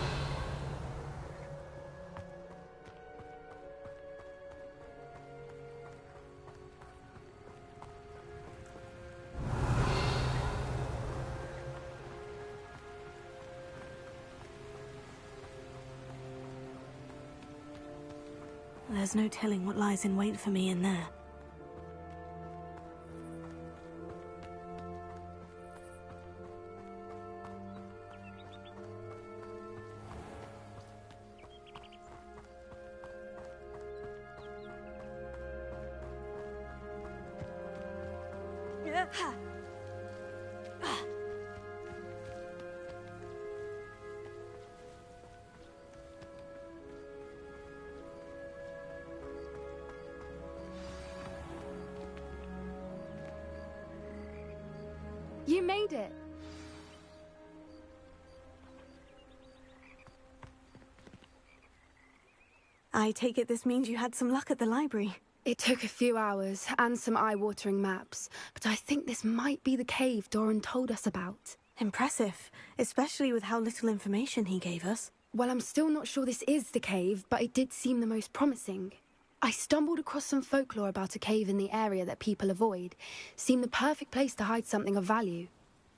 There's no telling what lies in wait for me in there.
You made it!
I take it this means you had some luck at the library.
It took a few hours and some eye-watering maps, but I think this might be the cave Doran told us about.
Impressive, especially with how little information he gave us.
Well, I'm still not sure this is the cave, but it did seem the most promising. I stumbled across some folklore about a cave in the area that people avoid. Seemed the perfect place to hide something of value.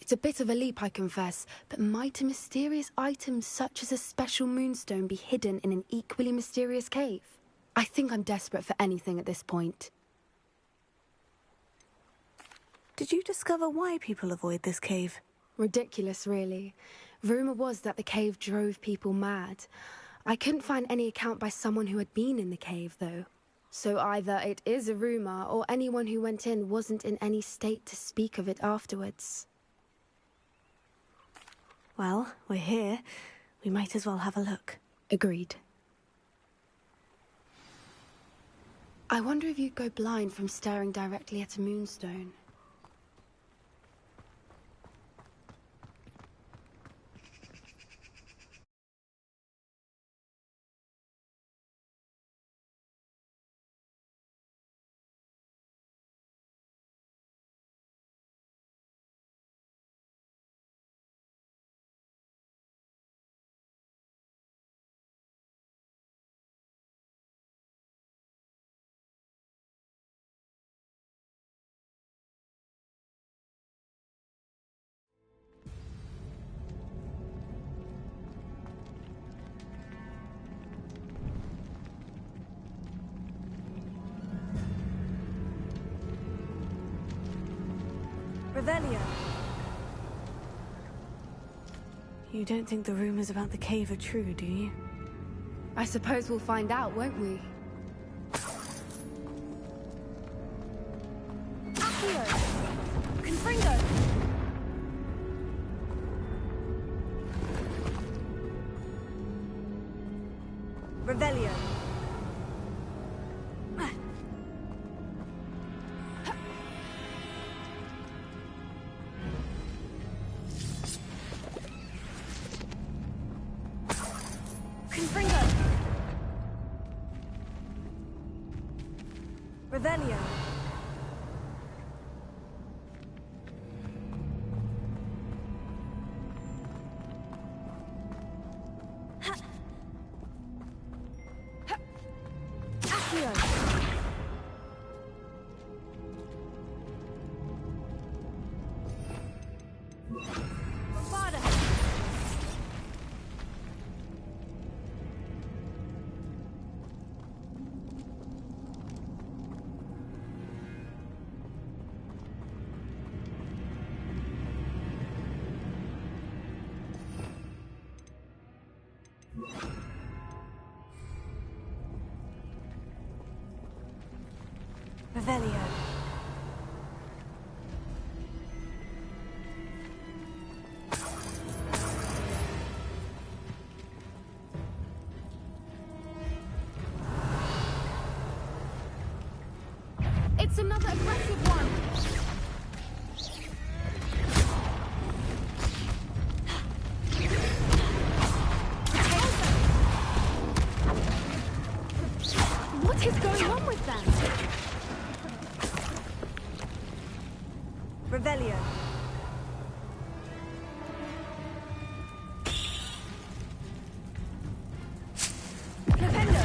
It's a bit of a leap, I confess, but might a mysterious item such as a special moonstone be hidden in an equally mysterious cave? I think I'm desperate for anything at this point.
Did you discover why people avoid this cave?
Ridiculous, really. Rumour was that the cave drove people mad. I couldn't find any account by someone who had been in the cave, though. So either it is a rumour, or anyone who went in wasn't in any state to speak of it afterwards.
Well, we're here. We might as well have a look.
Agreed. I wonder if you'd go blind from staring directly at a moonstone.
Revelio. You don't think the rumors about the cave are true, do you?
I suppose we'll find out, won't we?
Accio! Confringo! Revelio. Confringo. Revelio. Accio. Bombarda. Revelio.
It's another aggressive one! What is going on with them?
Revelio. Flipendo.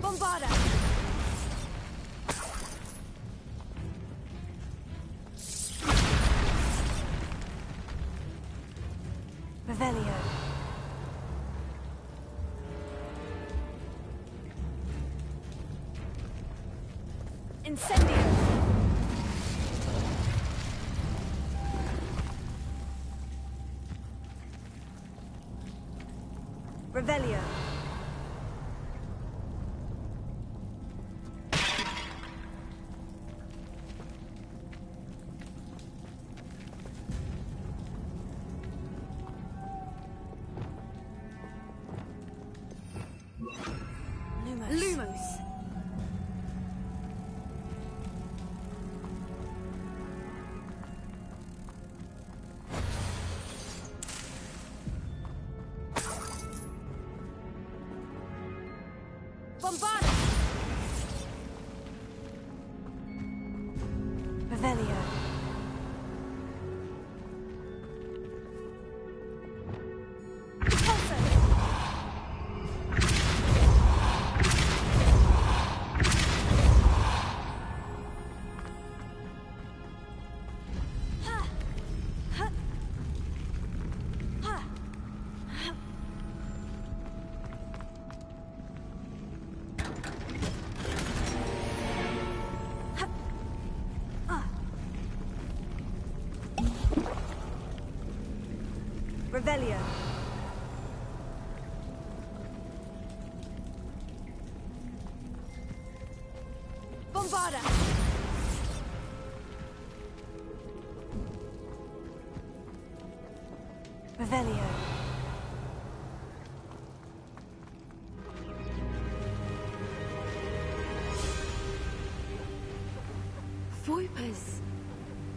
Bombarda. Revelio. Incendio. Revelio.
Lumos.
Bombarda. Revelio. Repulsor. Revelio. Bombarda.
Revelio.
Voipers!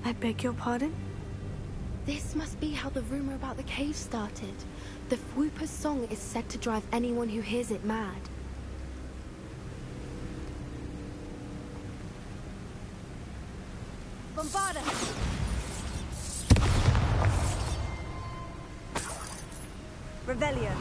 I beg your pardon?
This must be how the rumor about the cave started. The Fwooper's song is said to drive anyone who hears it mad.
Bombarda! Revelio.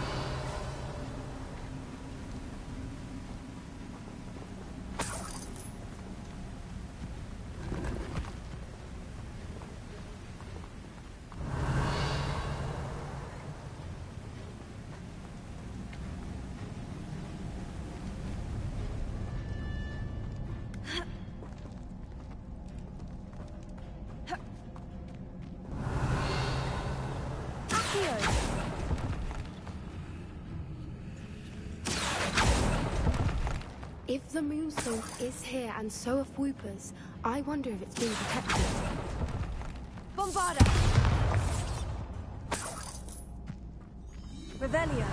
If the Moonstone is here and so are Fwoopers, I wonder if it's being protected.
Bombarda! Revelio.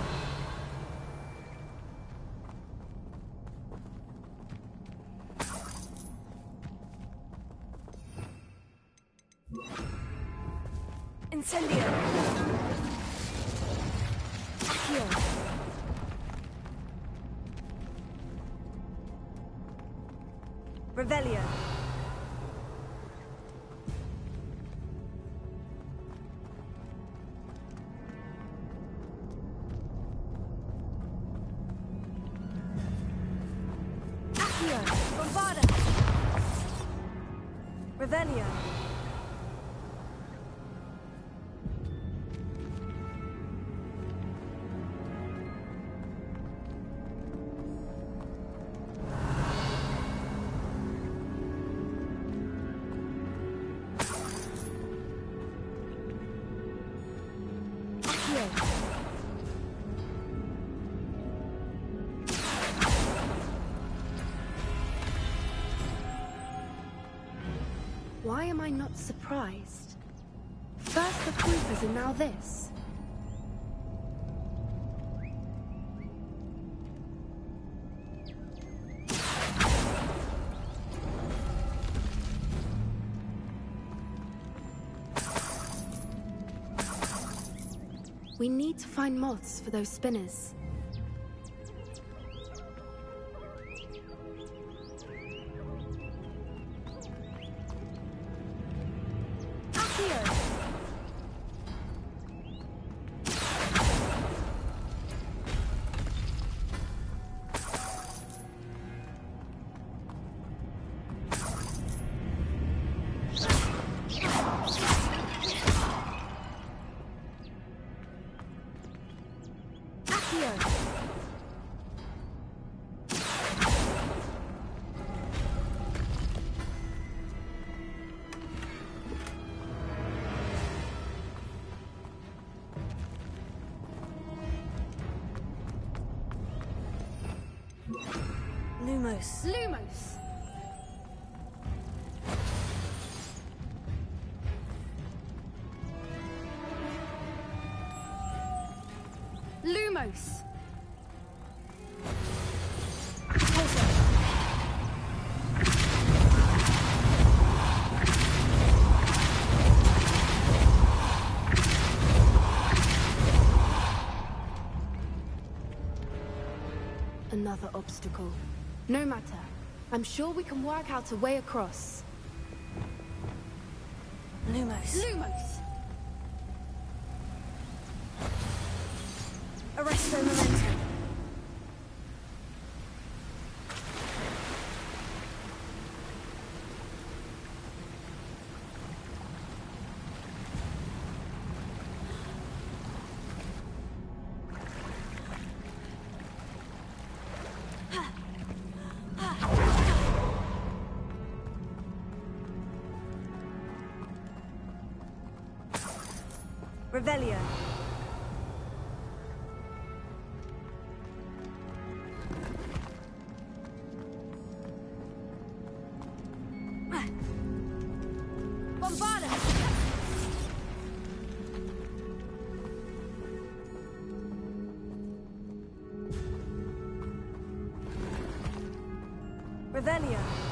Incendio. Accio. Revelio. Accio. Bombarda. Revelio.
Why am I not surprised? First the Fwoopers and now this. We need to find moths for those spinners.
Lumos.
Lumos! Lumos! Another obstacle. No matter. I'm sure we can work out a way across.
Lumos.
Lumos!
Arresto momentum. Revelio.
Bombarda!
Revelio.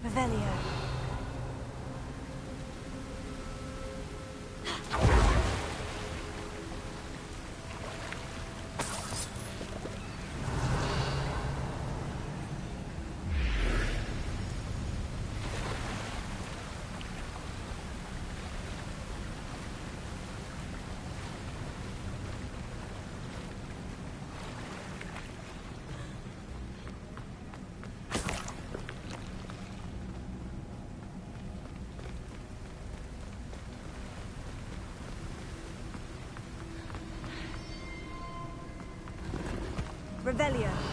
Revelio. Revelio.